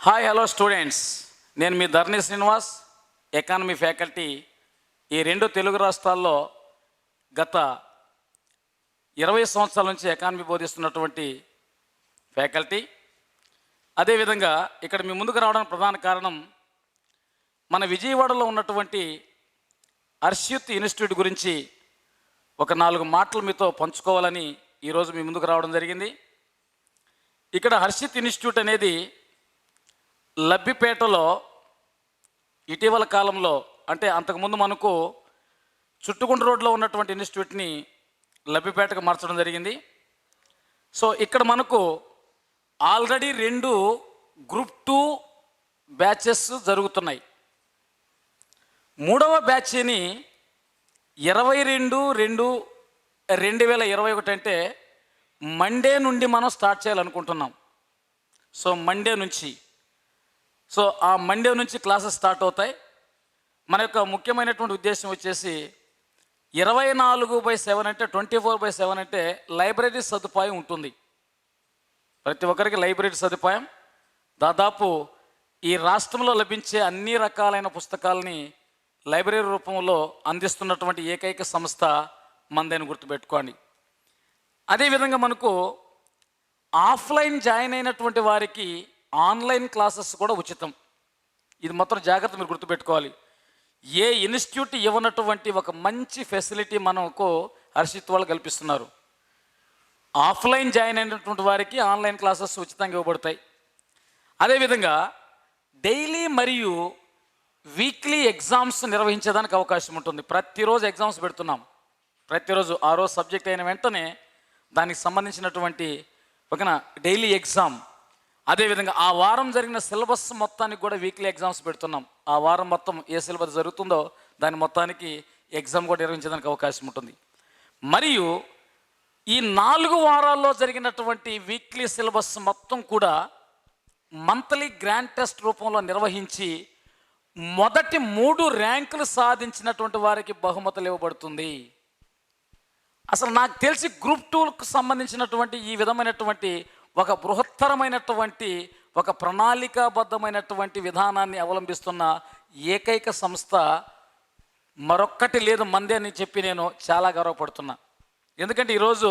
Hi hello students, నేను మీ ధర్ని Srinivas, economy faculty. ఈ రెండు తెలుగు రాష్ట్రాల్లో గత 20 సంవత్సరాల నుంచి ఎకానమీ బోధిస్తున్నటువంటి ఫ్యాకల్టీ. అదేవిధంగా ఇక్కడ మీ ముందుకు రావడానికి ప్రధాన కారణం మన విజయవాడలో ఉన్నటువంటి హర్షిత్ ఇన్స్టిట్యూట్ గురించి ఒక 4 మాటలు మీతో పంచుకోవాలని ఈరోజు మీ ముందుకు రావడం జరిగింది. ఇక్కడ హర్షిత్ ఇన్స్టిట్యూట్ అనేది లబ్బిపేటలో ఇటీవల కాలంలో, అంటే అంతకుముందు మనకు చుట్టుకుంట రోడ్లో ఉన్నటువంటి ఇన్స్టిట్యూట్ని లబ్బిపేటకు మార్చడం జరిగింది. సో ఇక్కడ మనకు ఆల్రెడీ 2 గ్రూప్ 2 బ్యాచెస్ జరుగుతున్నాయి. 3వ బ్యాచ్ని 22/2/2021 అంటే మండే నుండి మనం స్టార్ట్ చేయాలనుకుంటున్నాం. సో మండే నుంచి ఆ మండే నుంచి క్లాసెస్ స్టార్ట్ అవుతాయి. మన యొక్క ముఖ్యమైనటువంటి ఉద్దేశం వచ్చేసి 24/7 అంటే 24/7 అంటే లైబ్రరీ సదుపాయం ఉంటుంది. ప్రతి ఒక్కరికి లైబ్రరీ సదుపాయం. దాదాపు ఈ రాష్ట్రంలో లభించే అన్ని రకాలైన పుస్తకాలని లైబ్రరీ రూపంలో అందిస్తున్నటువంటి ఏకైక సంస్థ మందేని గుర్తుపెట్టుకోండి. అదేవిధంగా మనకు ఆఫ్లైన్ జాయిన్ అయినటువంటి వారికి ఆన్లైన్ క్లాసెస్ కూడా ఉచితం. ఇది మాత్రం జాగ్రత్త మీరు గుర్తుపెట్టుకోవాలి. ఏ ఇన్స్టిట్యూట్ ఇవ్వనటువంటి ఒక మంచి ఫెసిలిటీ మనకు హర్షిత్ వాళ్ళు కల్పిస్తున్నారు. ఆఫ్లైన్ జాయిన్ అయినటువంటి వారికి ఆన్లైన్ క్లాసెస్ ఉచితంగా ఇవ్వబడతాయి. అదేవిధంగా డైలీ మరియు వీక్లీ ఎగ్జామ్స్ నిర్వహించేదానికి అవకాశం ఉంటుంది. ప్రతిరోజు ఎగ్జామ్స్ పెడుతున్నాం. ప్రతిరోజు ఆ రోజు సబ్జెక్ట్ అయిన వెంటనే దానికి సంబంధించినటువంటి ఒక డైలీ ఎగ్జామ్. అదేవిధంగా ఆ వారం జరిగిన సిలబస్ మొత్తానికి కూడా వీక్లీ ఎగ్జామ్స్ పెడుతున్నాం. ఆ వారం మొత్తం ఏ సిలబస్ జరుగుతుందో దాని మొత్తానికి ఎగ్జామ్ కూడా నిర్వహించడానికి అవకాశం ఉంటుంది. మరియు ఈ 4 వారాల్లో జరిగినటువంటి వీక్లీ సిలబస్ మొత్తం కూడా మంత్లీ గ్రాండ్ టెస్ట్ రూపంలో నిర్వహించి మొదటి 3 ర్యాంకులు సాధించినటువంటి వారికి బహుమతులు ఇవ్వబడుతుంది. అసలు నాకు తెలిసి గ్రూప్ 2కు సంబంధించినటువంటి ఈ విధమైనటువంటి ఒక బృహత్తరమైనటువంటి ఒక ప్రణాళికాబద్ధమైనటువంటి విధానాన్ని అవలంబిస్తున్న ఏకైక సంస్థ మరొక్కటి లేదు మందే అని చెప్పి నేను చాలా గర్వపడుతున్నా. ఎందుకంటే ఈరోజు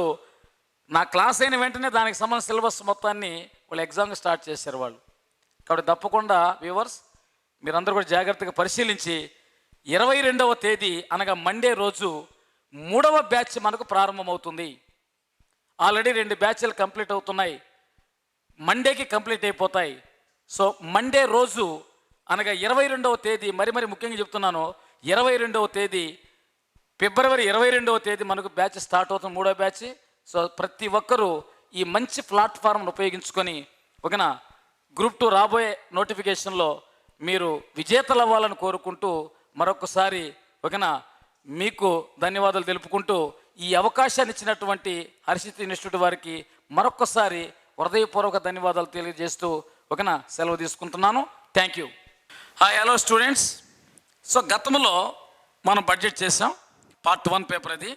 నా క్లాస్ అయిన వెంటనే దానికి సంబంధించిన సిలబస్ మొత్తాన్ని వాళ్ళు ఎగ్జామ్ స్టార్ట్ చేశారు వాళ్ళు. కాబట్టి తప్పకుండా వ్యూవర్స్ మీరందరూ కూడా జాగ్రత్తగా పరిశీలించి 22వ తేదీ అనగా మండే రోజు 3వ బ్యాచ్ మనకు ప్రారంభమవుతుంది. ఆల్రెడీ 2 బ్యాచ్లు కంప్లీట్ అవుతున్నాయి. మండేకి కంప్లీట్ అయిపోతాయి. సో మండే రోజు అనగా 22వ తేదీ, మరి ముఖ్యంగా చెప్తున్నాను, 22వ తేదీ ఫిబ్రవరి 22వ తేదీ మనకు బ్యాచ్ స్టార్ట్ అవుతుంది, 3వ బ్యాచ్. సో ప్రతి ఒక్కరూ ఈ మంచి ప్లాట్ఫామ్ను ఉపయోగించుకొని ఒకన గ్రూప్ 2 రాబోయే నోటిఫికేషన్లో మీరు విజేతలు అవ్వాలని కోరుకుంటూ మరొకసారి ఒకన మీకు ధన్యవాదాలు తెలుపుకుంటూ ఈ అవకాశాన్ని ఇచ్చినటువంటి హర్షిత్ ఇన్స్టిట్యూట్ వారికి మరొకసారి హృదయపూర్వక ధన్యవాదాలు తెలియజేస్తూ ఒకన సెలవు తీసుకుంటున్నాను. Thank you. Hi hello students. So గతంలో మనం బడ్జెట్ చేసాం, పార్ట్ 1 పేపర్ అది.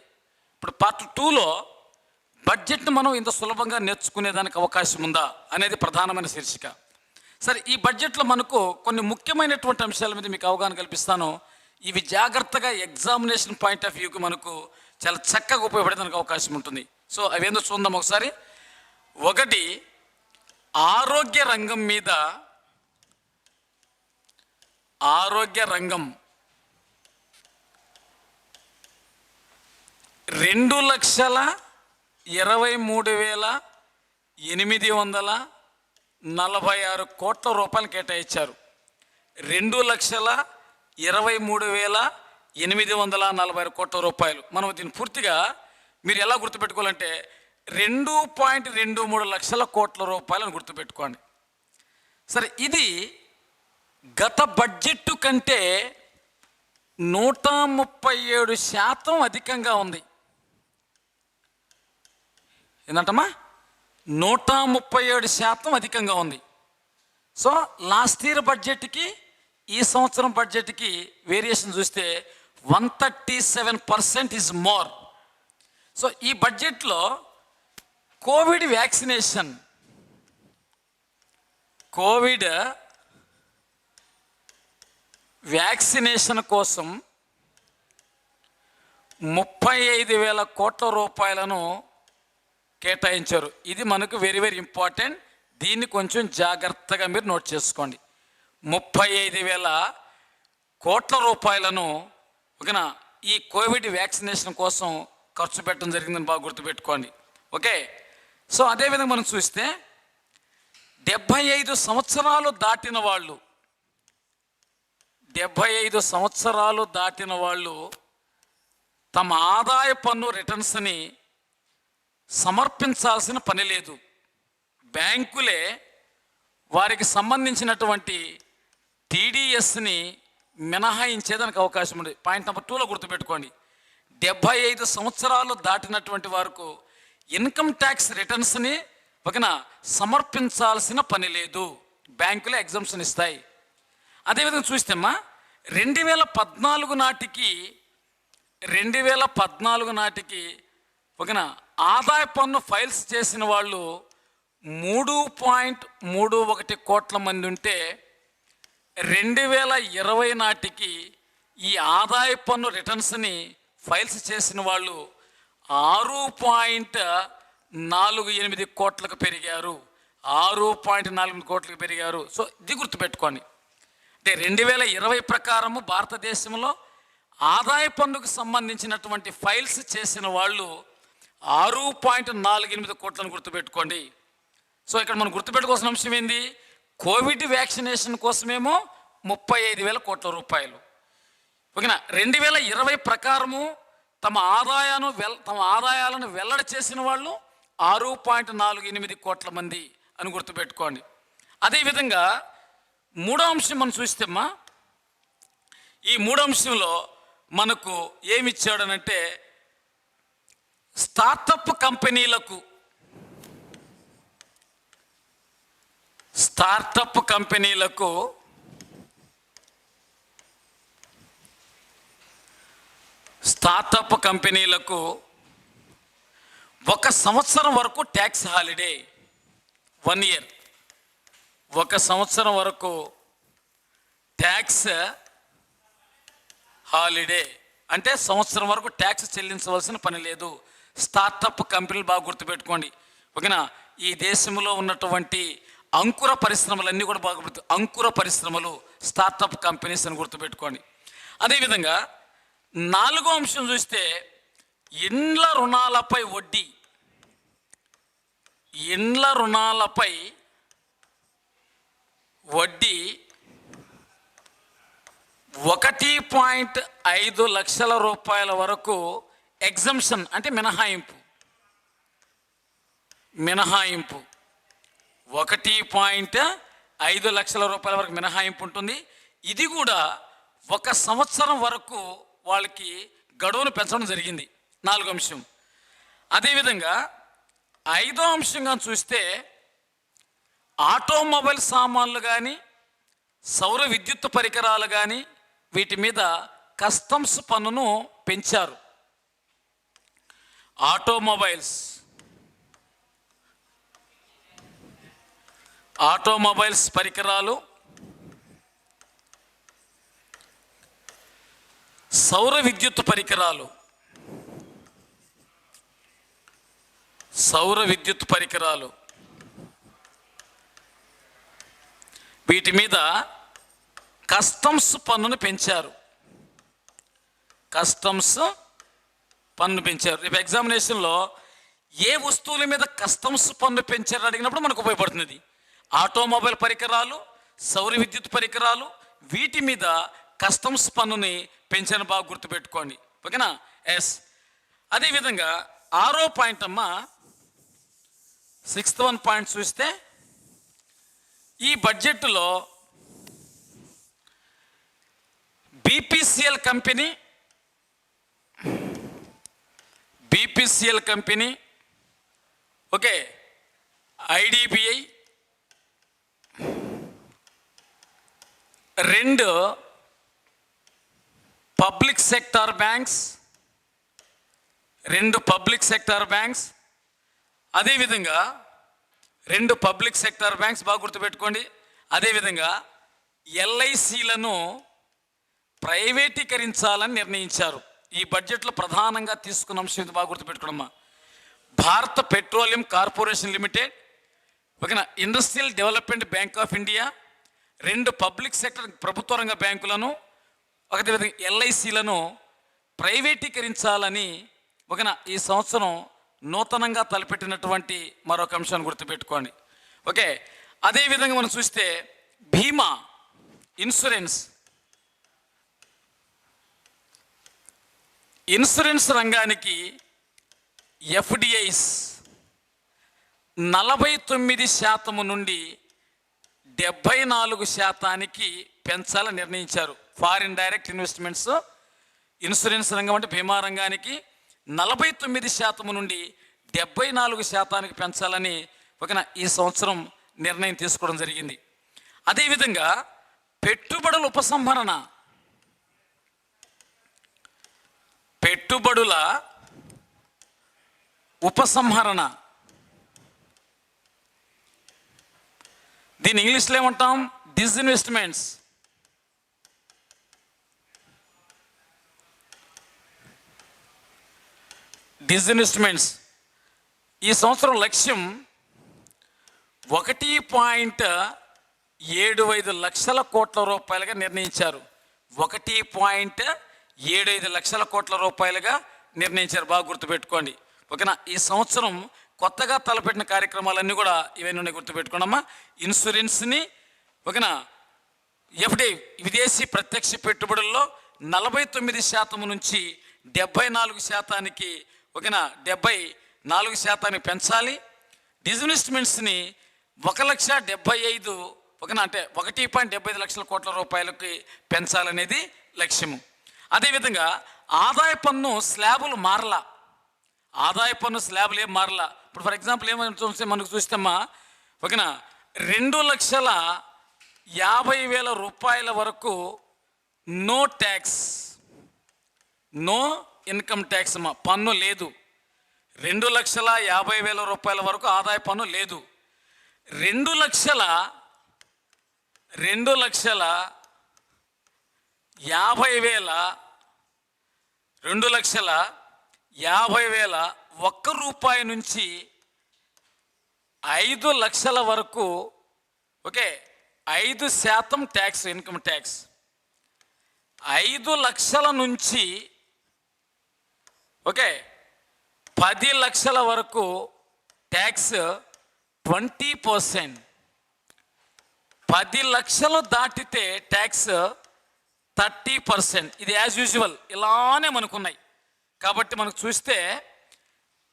ఇప్పుడు పార్ట్ 2లో బడ్జెట్ని మనం ఇంత సులభంగా నేర్చుకునేదానికి అవకాశం ఉందా అనేది ప్రధానమైన శీర్షిక. సరే, ఈ బడ్జెట్లో మనకు కొన్ని ముఖ్యమైనటువంటి అంశాల మీద మీకు అవగాహన కల్పిస్తాను. ఇవి జాగ్రత్తగా ఎగ్జామినేషన్ పాయింట్ ఆఫ్ వ్యూకి మనకు చాలా చక్కగా ఉపయోగపడేదానికి అవకాశం ఉంటుంది. సో అవేందో చూద్దాం ఒకసారి. 1, ఆరోగ్య రంగం మీద, ఆరోగ్య రంగం 2,23,846 కోట్ల రూపాయలు కేటాయించారు. 2,23,846 కోట్ల రూపాయలు. మనం దీన్ని పూర్తిగా మీరు ఎలా గుర్తుపెట్టుకోవాలంటే 2.23 లక్షల కోట్ల రూపాయలను గుర్తుపెట్టుకోండి. సరే, ఇది గత బడ్జెట్ కంటే 137% అధికంగా ఉంది. ఏంటంటమ్మా? 137% అధికంగా ఉంది. సో లాస్ట్ ఇయర్ బడ్జెట్కి ఈ సంవత్సరం బడ్జెట్కి వేరియేషన్ చూస్తే 137% ఈజ్ మోర్. సో ఈ బడ్జెట్లో కోవిడ్ వ్యాక్సినేషన్ కోవిడ్ వ్యాక్సినేషన్ కోసం 35,000 కోట్ల రూపాయలను కేటాయించారు. ఇది మనకు వెరీ వెరీ ఇంపార్టెంట్. దీన్ని కొంచెం జాగ్రత్తగా మీరు నోట్ చేసుకోండి. 35,000 కోట్ల రూపాయలను ఓకేనా ఈ కోవిడ్ వ్యాక్సినేషన్ కోసం ఖర్చు పెట్టడం జరిగిందని బాగా గుర్తుపెట్టుకోండి. ఓకే, సో అదేవిధంగా మనం చూస్తే 75 సంవత్సరాలు దాటిన వాళ్ళు 75 సంవత్సరాలు దాటిన వాళ్ళు తమ ఆదాయ పన్ను రిటర్న్స్ని సమర్పించాల్సిన పని లేదు. బ్యాంకులే వారికి సంబంధించినటువంటి టీడీఎస్ని మినహాయించేదానికి అవకాశం ఉంది. పాయింట్ నెంబర్ 2లో గుర్తుపెట్టుకోండి. 75 సంవత్సరాలు దాటినటువంటి వారికి ఇన్కమ్ ట్యాక్స్ రిటర్న్స్ని ఓకేనా సమర్పించాల్సిన పని లేదు. బ్యాంకులే ఎగ్జంప్షన్ ఇస్తాయి. అదేవిధంగా చూస్తేమ్మా 2014 నాటికి ఓకేనా ఆదాయ పన్ను ఫైల్స్ చేసిన వాళ్ళు 3.31 కోట్ల మంది ఉంటే 2020 నాటికి ఈ ఆదాయ పన్ను రిటర్న్స్ని ఫైల్స్ చేసిన వాళ్ళు 6.48 కోట్లకు పెరిగారు. 6.48 కోట్లకు పెరిగారు. సో ఇది గుర్తుపెట్టుకోండి. అంటే 2020 ప్రకారము భారతదేశంలో ఆదాయ పన్నుకు సంబంధించినటువంటి ఫైల్స్ చేసిన వాళ్ళు 6.48 కోట్లను గుర్తుపెట్టుకోండి. సో ఇక్కడ మనం గుర్తుపెట్టుకోవాల్సిన అంశం ఏంది? కోవిడ్ వ్యాక్సినేషన్ కోసమేమో 35,000 కోట్ల రూపాయలు. ఓకేనా 2020 ప్రకారము తమ ఆదాయాలను వెల్లడి చేసిన వాళ్ళు 6.48 కోట్ల మంది అని గుర్తుపెట్టుకోండి. అదేవిధంగా మూడో అంశం మనం చూస్తేమ్మా ఈ మూడో అంశంలో మనకు ఏమిచ్చాడనంటే స్టార్టప్ కంపెనీలకు ఒక సంవత్సరం వరకు ట్యాక్స్ హాలిడే. 1 year 1 సంవత్సరం వరకు ట్యాక్స్ హాలిడే అంటే సంవత్సరం వరకు ట్యాక్స్ చెల్లించవలసిన పని లేదు. స్టార్టప్ కంపెనీలు బాగా గుర్తుపెట్టుకోండి. ఓకేనా ఈ దేశంలో ఉన్నటువంటి అంకుర పరిశ్రమలన్నీ కూడా బాగా అంకుర పరిశ్రమలు స్టార్టప్ కంపెనీస్ అని గుర్తుపెట్టుకోండి. అదేవిధంగా 4వ అంశం చూస్తే ఇండ్ల రుణాలపై వడ్డీ. 1.5 లక్షల రూపాయల వరకు ఎగ్జంప్షన్ అంటే మినహాయింపు 1.5 లక్షల రూపాయల వరకు మినహాయింపు ఉంటుంది. ఇది కూడా 1 సంవత్సరం వరకు వాళ్ళకి గడువును పెంచడం జరిగింది. 4వ అంశం. అదేవిధంగా 5వ అంశంగా చూస్తే ఆటోమొబైల్ సామాన్లు కానీ సౌర విద్యుత్ పరికరాలు కానీ వీటి మీద కస్టమ్స్ పన్నును పెంచారు. ఆటోమొబైల్స్ పరికరాలు, సౌర విద్యుత్ పరికరాలు వీటి మీద కస్టమ్స్ పన్నును పెంచారు. రేపు ఎగ్జామినేషన్లో ఏ వస్తువుల మీద కస్టమ్స్ పన్ను పెంచారు అడిగినప్పుడు మనకు ఉపయోగపడుతుంది. ఆటోమొబైల్ పరికరాలు, సౌర విద్యుత్ పరికరాలు వీటి మీద కస్టమ్స్ పన్నుని పెంచాను బాగా గుర్తుపెట్టుకోండి. ఓకేనా? ఎస్. అదేవిధంగా 6వ పాయింట్ అమ్మా 6th one పాయింట్ చూస్తే ఈ బడ్జెట్లో BPCL company okay IDBI 2 public sector banks అదేవిధంగా 2 పబ్లిక్ సెక్టార్ బ్యాంక్స్ బాగా గుర్తుపెట్టుకోండి. అదేవిధంగా ఎల్ఐసిలను ప్రైవేటీకరించాలని నిర్ణయించారు. ఈ బడ్జెట్లో ప్రధానంగా తీసుకున్న అంశం ఇది, బాగా గుర్తుపెట్టుకోమ్మా. భారత పెట్రోలియం కార్పొరేషన్ లిమిటెడ్, ఓకేనా, industrial development bank of India, 2 public sector ప్రభుత్వ రంగ బ్యాంకులను, అదేవిధంగా ఎల్ఐసిలను ప్రైవేటీకరించాలని ఓకేనా ఈ సంవత్సరం నూతనంగా తలపెట్టినటువంటి మరొక అంశాన్ని గుర్తుపెట్టుకోండి. ఓకే, అదేవిధంగా మనం చూస్తే బీమా ఇన్సూరెన్స్ రంగానికి ఎఫ్డిఐస్ 49% నుండి 74% పెంచాలని నిర్ణయించారు. ఫారిన్ డైరెక్ట్ ఇన్వెస్ట్మెంట్స్ ఇన్సూరెన్స్ రంగం అంటే బీమా రంగానికి 49% నుండి 74% పెంచాలని ఓకేనా ఈ సంవత్సరం నిర్ణయం తీసుకోవడం జరిగింది. అదేవిధంగా పెట్టుబడుల ఉపసంహరణ దీన్ని ఇంగ్లీష్లో ఏమంటాం? డిస్ఇన్వెస్ట్మెంట్స్. ఈ సంవత్సరం లక్ష్యం 1.75 లక్షల కోట్ల రూపాయలుగా నిర్ణయించారు. 1.75 లక్షల కోట్ల రూపాయలుగా నిర్ణయించారు. బాగా గుర్తుపెట్టుకోండి. ఓకేనా, ఈ సంవత్సరం కొత్తగా తలపెట్టిన కార్యక్రమాలన్నీ కూడా ఇవన్నీ గుర్తుపెట్టుకోండమ్మా. ఇన్సూరెన్స్ని ఓకేనా, ఎఫ్డిఐ విదేశీ ప్రత్యక్ష పెట్టుబడుల్లో 49% నుంచి 74% ఓకేనా 74% పెంచాలి. డిస్ఇన్వెస్ట్మెంట్స్ని 1,75,000 ఓకేనా అంటే 1.75 లక్షల కోట్ల రూపాయలకి పెంచాలనేది లక్ష్యము. అదేవిధంగా ఆదాయ పన్ను స్లాబులు మారలా. ఏం మారలా. ఇప్పుడు ఫర్ ఎగ్జాంపుల్ ఏమైనా చూస్తే మనకు చూస్తామా ఓకేనా 2,50,000 రూపాయల వరకు నో ఇన్కమ్ ట్యాక్స్ అమ్మా, పన్ను లేదు. 2,50,000 రూపాయల వరకు ఆదాయ పన్ను లేదు. 2,50,000 ₹1 నుంచి 5 లక్షల వరకు ఓకే 5% ట్యాక్స్, ఇన్కమ్ ట్యాక్స్. 5 లక్షల నుంచి ఓకే 10 లక్షల వరకు ట్యాక్స్ 20%. 10 లక్షలు దాటితే ట్యాక్స్ 30%. ఇది యాజ్ యూజువల్ ఇలానే మనకున్నాయి. కాబట్టి మనకు చూస్తే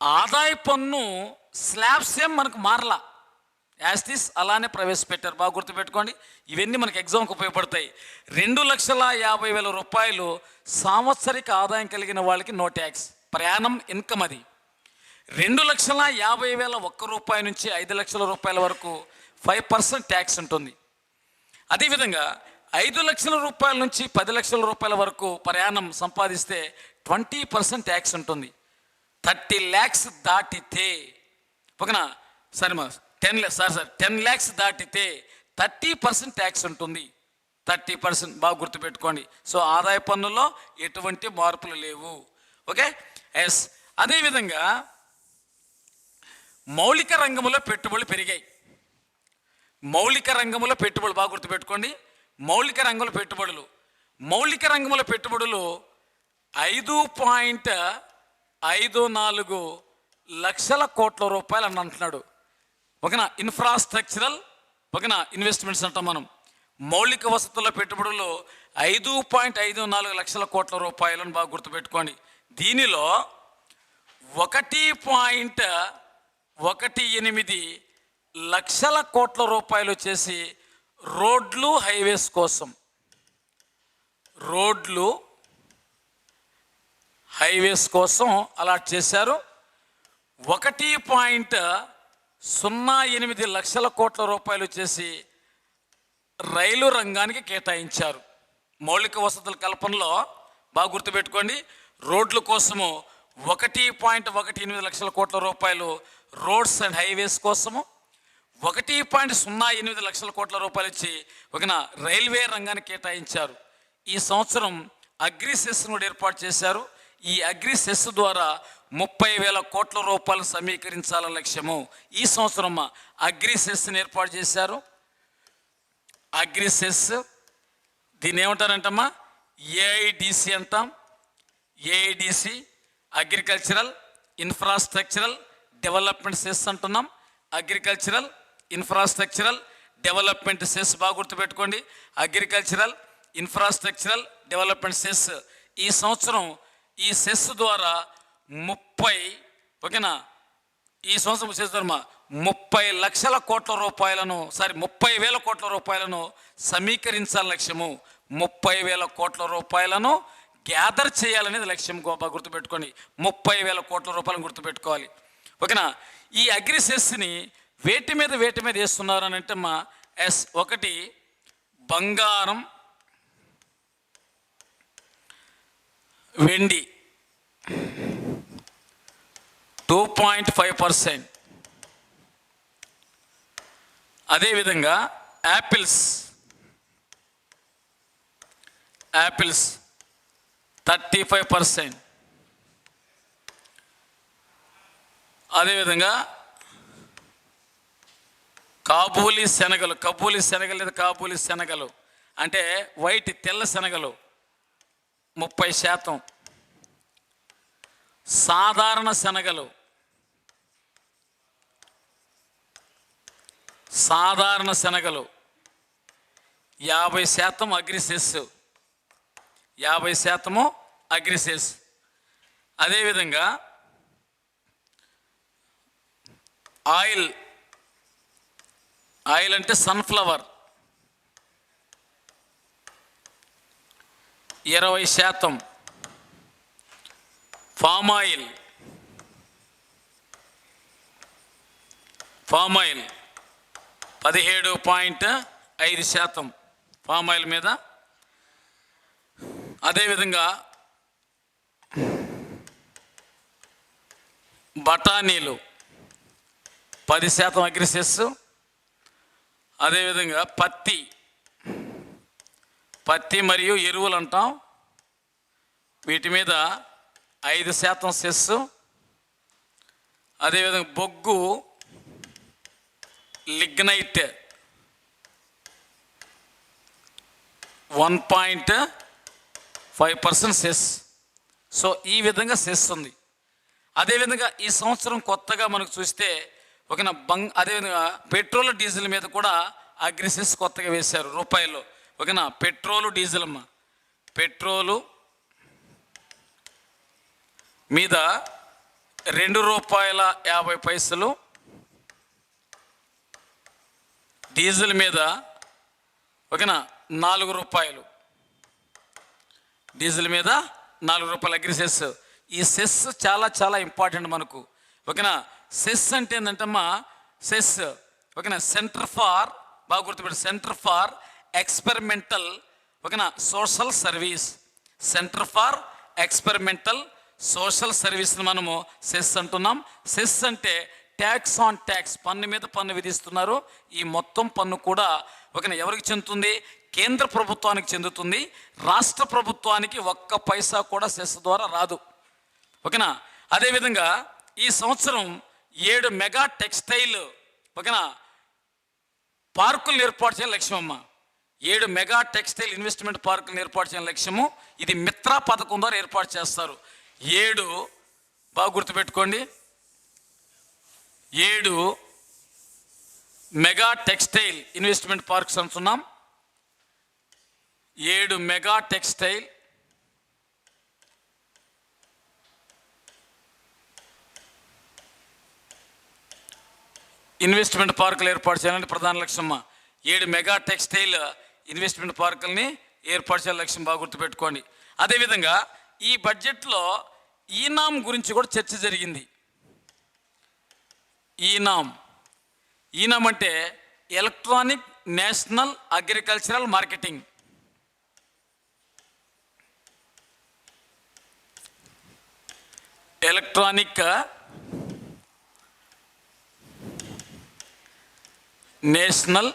ఆదాయ పన్ను స్లాబ్స్ ఏం మనకు మారలా, యాస్టిస్ అలానే ప్రవేశపెట్టారు. బాగా గుర్తుపెట్టుకోండి. ఇవన్నీ మనకి ఎగ్జామ్కి ఉపయోగపడతాయి. 2,50,000 రూపాయలు సాంవత్సరిక ఆదాయం కలిగిన వాళ్ళకి నో ట్యాక్స్, ప్రయాణం ఇన్కమ్. అది 2,50,000 ₹1 నుంచి 5 లక్షల రూపాయల వరకు 5% ట్యాక్స్ ఉంటుంది. అదేవిధంగా 5 లక్షల రూపాయల నుంచి 10 లక్షల రూపాయల వరకు ప్రయాణం సంపాదిస్తే 20% ట్యాక్స్ ఉంటుంది. 30 lakhs దాటితే ఓకేనా సరే మా 10 lakhs దాటితే 30% ట్యాక్స్ ఉంటుంది. 30%. బాగా గుర్తుపెట్టుకోండి. సో ఆదాయ పన్నులో ఎటువంటి మార్పులు లేవు. Okay yes. అదేవిధంగా మౌలిక రంగంలో పెట్టుబడులు పెరిగాయి. బాగా గుర్తుపెట్టుకోండి. మౌలిక రంగంలో పెట్టుబడులు 5.54 లక్షల కోట్ల రూపాయలు అని అంటున్నాడు. ఓకేనా, ఇన్ఫ్రాస్ట్రక్చరల్ ఓకేనా ఇన్వెస్ట్మెంట్స్ అంటాం మనం. మౌలిక వసతుల పెట్టుబడులు 5.54 లక్షల కోట్ల రూపాయలను బాగా గుర్తుపెట్టుకోండి. దీనిలో 1.18 లక్షల కోట్ల రూపాయలు వచ్చేసి రోడ్లు హైవేస్ కోసం అలాట్ చేశారు. 1.08 లక్షల కోట్ల రూపాయలు వచ్చేసి రైలు రంగానికి కేటాయించారు. మౌలిక వసతుల కల్పనలో బాగా గుర్తుపెట్టుకోండి. రోడ్ల కోసము 1.18 లక్షల కోట్ల రూపాయలు రోడ్స్ అండ్ హైవేస్ కోసము, 1.08 లక్షల కోట్ల రూపాయలు ఇచ్చి ఒక రైల్వే రంగానికి కేటాయించారు. ఈ సంవత్సరం అగ్రి సెస్ కూడా ఏర్పాటు చేశారు. ఈ అగ్రి సెస్ ద్వారా 30,000 కోట్ల రూపాయలు సమీకరించాలని లక్ష్యము. ఈ సంవత్సరం అగ్రి సెస్ని ఏర్పాటు చేశారు. అగ్రి సెస్ దీన్ని ఏమంటారంటమ్మా, ఏఐడిసి అంటాం. AIDC agricultural infrastructural development cess అంటున్నాం. అగ్రికల్చరల్ ఇన్ఫ్రాస్ట్రక్చరల్ డెవలప్మెంట్ సెస్ బాగా గుర్తుపెట్టుకోండి. అగ్రికల్చరల్ ఇన్ఫ్రాస్ట్రక్చరల్ డెవలప్మెంట్ సెస్ ఈ సంవత్సరం ఈ సెస్ ద్వారా 30 లక్షల కోట్ల రూపాయలను 30,000 కోట్ల రూపాయలను సమీకరించాలని లక్ష్యము. 30,000 కోట్ల రూపాయలను గ్యాదర్ చేయాలనేది లక్ష్యం. బాగా గుర్తుపెట్టుకోండి. 30,000 కోట్ల రూపాయలను గుర్తుపెట్టుకోవాలి. ఓకేనా. ఈ అగ్రి సెస్ని వేటి మీద వేస్తున్నారు అని అంటే ఒకటి బంగారం, వెండి 2.5%. అదేవిధంగా యాపిల్స్ 35%. అదేవిధంగా కాబూలి శనగలు అంటే వైట్ తెల్ల శనగలు 30%. సాధారణ శనగలు 50% అగ్రిసెస్. 50% అగ్రిసెస్. అదేవిధంగా ఆయిల్ అంటే sunflower 20%. Palm oil 17.5% palm oil మీద. అదేవిధంగా బఠానీలు 10% అగ్రిసెస్. అదేవిధంగా పత్తి మరియు ఎరువులు అంటాం, వీటి మీద 5% సెస్. అదేవిధంగా బొగ్గు లిగ్నైట్ 1.5% సెస్. సో ఈ విధంగా సెస్ ఉంది. అదేవిధంగా ఈ సంవత్సరం కొత్తగా మనకు చూస్తే అదేవిధంగా పెట్రోల్ డీజిల్ మీద కూడా అగ్రిసెస్ కొత్తగా వేశారు రూపాయలు. ఓకేనా. పెట్రోలు డీజిల్ పెట్రోలు మీద ₹2.50, డీజిల్ మీద ఓకేనా ₹4. డీజిల్ మీద ₹4 అగ్రిసెస్. ఈ సెస్ చాలా ఇంపార్టెంట్ మనకు. ఓకేనా. సెస్ అంటే ఏంటంటమ్మా, సెస్ ఓకేనా సెంటర్ ఫార్, బాగా గుర్తుపెట్టి, సెంటర్ ఫార్ ఎక్స్పెరిమెంటల్ ఓకేనా social service. Centre for experimental social సర్వీస్ని మనము సెస్ అంటున్నాం. సెస్ అంటే ట్యాక్స్ ఆన్ ట్యాక్స్, పన్ను మీద పన్ను విధిస్తున్నారు. ఈ మొత్తం పన్ను కూడా ఓకేనా ఎవరికి చెందుతుంది? కేంద్ర ప్రభుత్వానికి చెందుతుంది. రాష్ట్ర ప్రభుత్వానికి 1 పైసా కూడా సెస్ ద్వారా రాదు. ఓకేనా. అదేవిధంగా ఈ సంవత్సరం 7 మెగా టెక్స్టైల్ ఓకేనా పార్కులు ఏర్పాటు చేయాలి లక్ష్యం అమ్మ. 7 మెగా టెక్స్టైల్ ఇన్వెస్ట్మెంట్ పార్కులను ఏర్పాటు చేయాలి లక్ష్యము. ఇది మిత్రా పథకం ద్వారా ఏర్పాటు చేస్తారు. 7 బాగా గుర్తుపెట్టుకోండి, 7 మెగా టెక్స్టైల్ ఇన్వెస్ట్మెంట్ పార్క్స్ అంటున్నాం. 7 మెగా టెక్స్టైల్ ఇన్వెస్ట్మెంట్ పార్కులు ఏర్పాటు చేయాలంటే ప్రధాన లక్ష్యం 7 మెగా టెక్స్టైల్ ఇన్వెస్ట్మెంట్ పార్కుల్ని ఏర్పాటు చేయాలి లక్ష్యం. బాగా గుర్తుపెట్టుకోండి. అదేవిధంగా ఈ బడ్జెట్లో ఈనాం గురించి కూడా చర్చ జరిగింది. ఈనాం అంటే electronic national agricultural marketing. Electronic national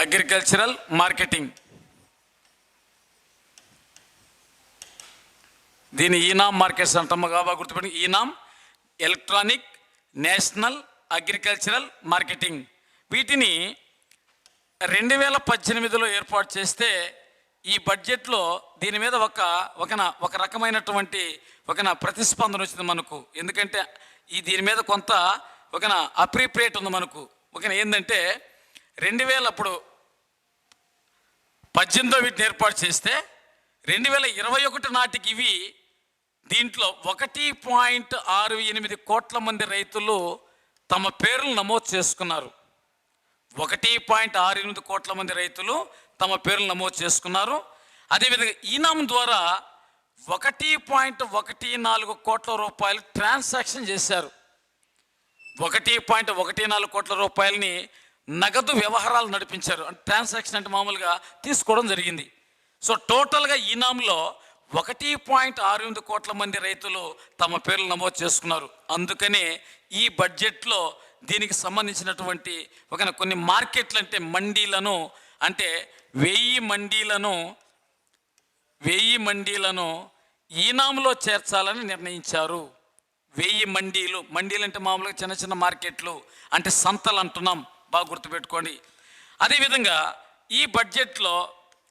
agricultural marketing, దీని ఈనామ్ మార్కెట్స్ అంటాము కాబట్టి గుర్తుపెట్టి, ఈనామ్ ఎలక్ట్రానిక్ నేషనల్ అగ్రికల్చరల్ మార్కెటింగ్. వీటిని 2018లో ఏర్పాటు చేస్తే ఈ బడ్జెట్లో దీని మీద ఒక రకమైనటువంటి ప్రతిస్పందన వచ్చింది మనకు. ఎందుకంటే దీని మీద కొంత అప్రిప్రియేట్ ఉంది మనకు. ఏంటంటే 2018 వీటిని ఏర్పాటు చేస్తే 2021 నాటికి ఇవి దీంట్లో 1.68 కోట్ల మంది రైతులు తమ పేర్లు నమోదు చేసుకున్నారు. 1.68 కోట్ల మంది రైతులు తమ పేర్లు నమోదు చేసుకున్నారు. అదేవిధంగా ఈనాం ద్వారా 1.14 కోట్ల రూపాయలు ట్రాన్సాక్షన్ చేశారు. 1.14 కోట్ల రూపాయలని నగదు వ్యవహారాలు నడిపించారు. అంటే ట్రాన్సాక్షన్ అంటే మామూలుగా తీసుకోవడం జరిగింది. సో టోటల్గా ఈనాంలో 1.68 కోట్ల మంది రైతులు తమ పేర్లు నమోదు చేసుకున్నారు. అందుకనే ఈ బడ్జెట్లో దీనికి సంబంధించినటువంటి కొన్ని మార్కెట్లు అంటే మండీలను, అంటే 1000 మండీలను ఈనాంలో చేర్చాలని నిర్ణయించారు. 1000 మండీలు అంటే మామూలుగా చిన్న చిన్న మార్కెట్లు అంటే సంతలు అంటున్నాం, బాగా గుర్తుపెట్టుకోండి. అదేవిధంగా ఈ బడ్జెట్లో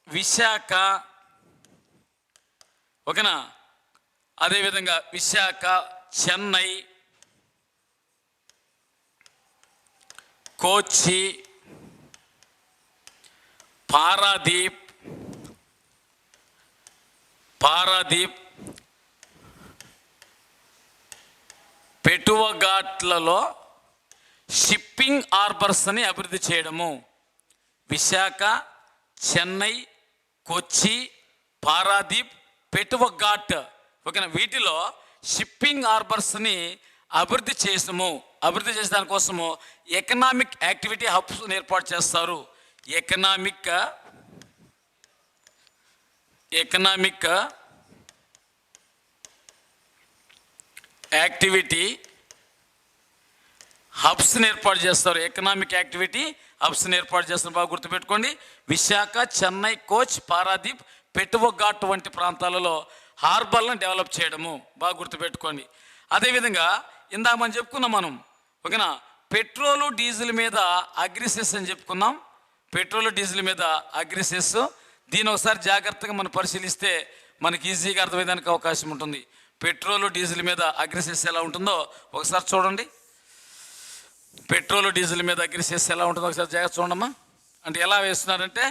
విశాఖ అదేవిధంగా విశాఖ, చెన్నై, కోచి, పారాదీప్, పెటువఘాట్లలో షిప్పింగ్ హార్బర్స్ అని అభివృద్ధి చేయడము. విశాఖ, చెన్నై, కొచ్చి, పారాదీప్, పెటువఘాట్ వీటిలో షిప్పింగ్ హార్బర్స్ని అభివృద్ధి చేసే దానికోసము ఎకనామిక్ యాక్టివిటీ హబ్స్ ఏర్పాటు చేస్తారు. ఎకనామిక్ యాక్టివిటీ హబ్స్ని ఏర్పాటు చేస్తారు. ఎకనామిక్ యాక్టివిటీ హబ్స్ని ఏర్పాటు చేస్తారు, బాగా గుర్తుపెట్టుకోండి. విశాఖ, చెన్నై, కోచ్, పారాదీప్, పెటువఘాట్ వంటి ప్రాంతాలలో హార్బర్లను డెవలప్ చేయడము, బాగా గుర్తుపెట్టుకోండి. అదేవిధంగా ఇందాక మనం చెప్పుకున్నాం, మనం పెట్రోలు డీజిల్ మీద అగ్రిసెస్ అని చెప్పుకున్నాం. పెట్రోలు డీజిల్ మీద అగ్రిసెస్, దీని ఒకసారి జాగ్రత్తగా మనం పరిశీలిస్తే మనకి ఈజీగా అర్థమయ్యేదానికి అవకాశం ఉంటుంది. పెట్రోలు డీజిల్ మీద అగ్రిసెస్ ఎలా ఉంటుందో ఒకసారి చూడండి. పెట్రోలు డీజిల్ మీద అగ్రిసెస్ ఎలా ఉంటుందో ఒకసారి జాగ్రత్త చూడమ్మా. అంటే ఎలా వేస్తున్నారంటే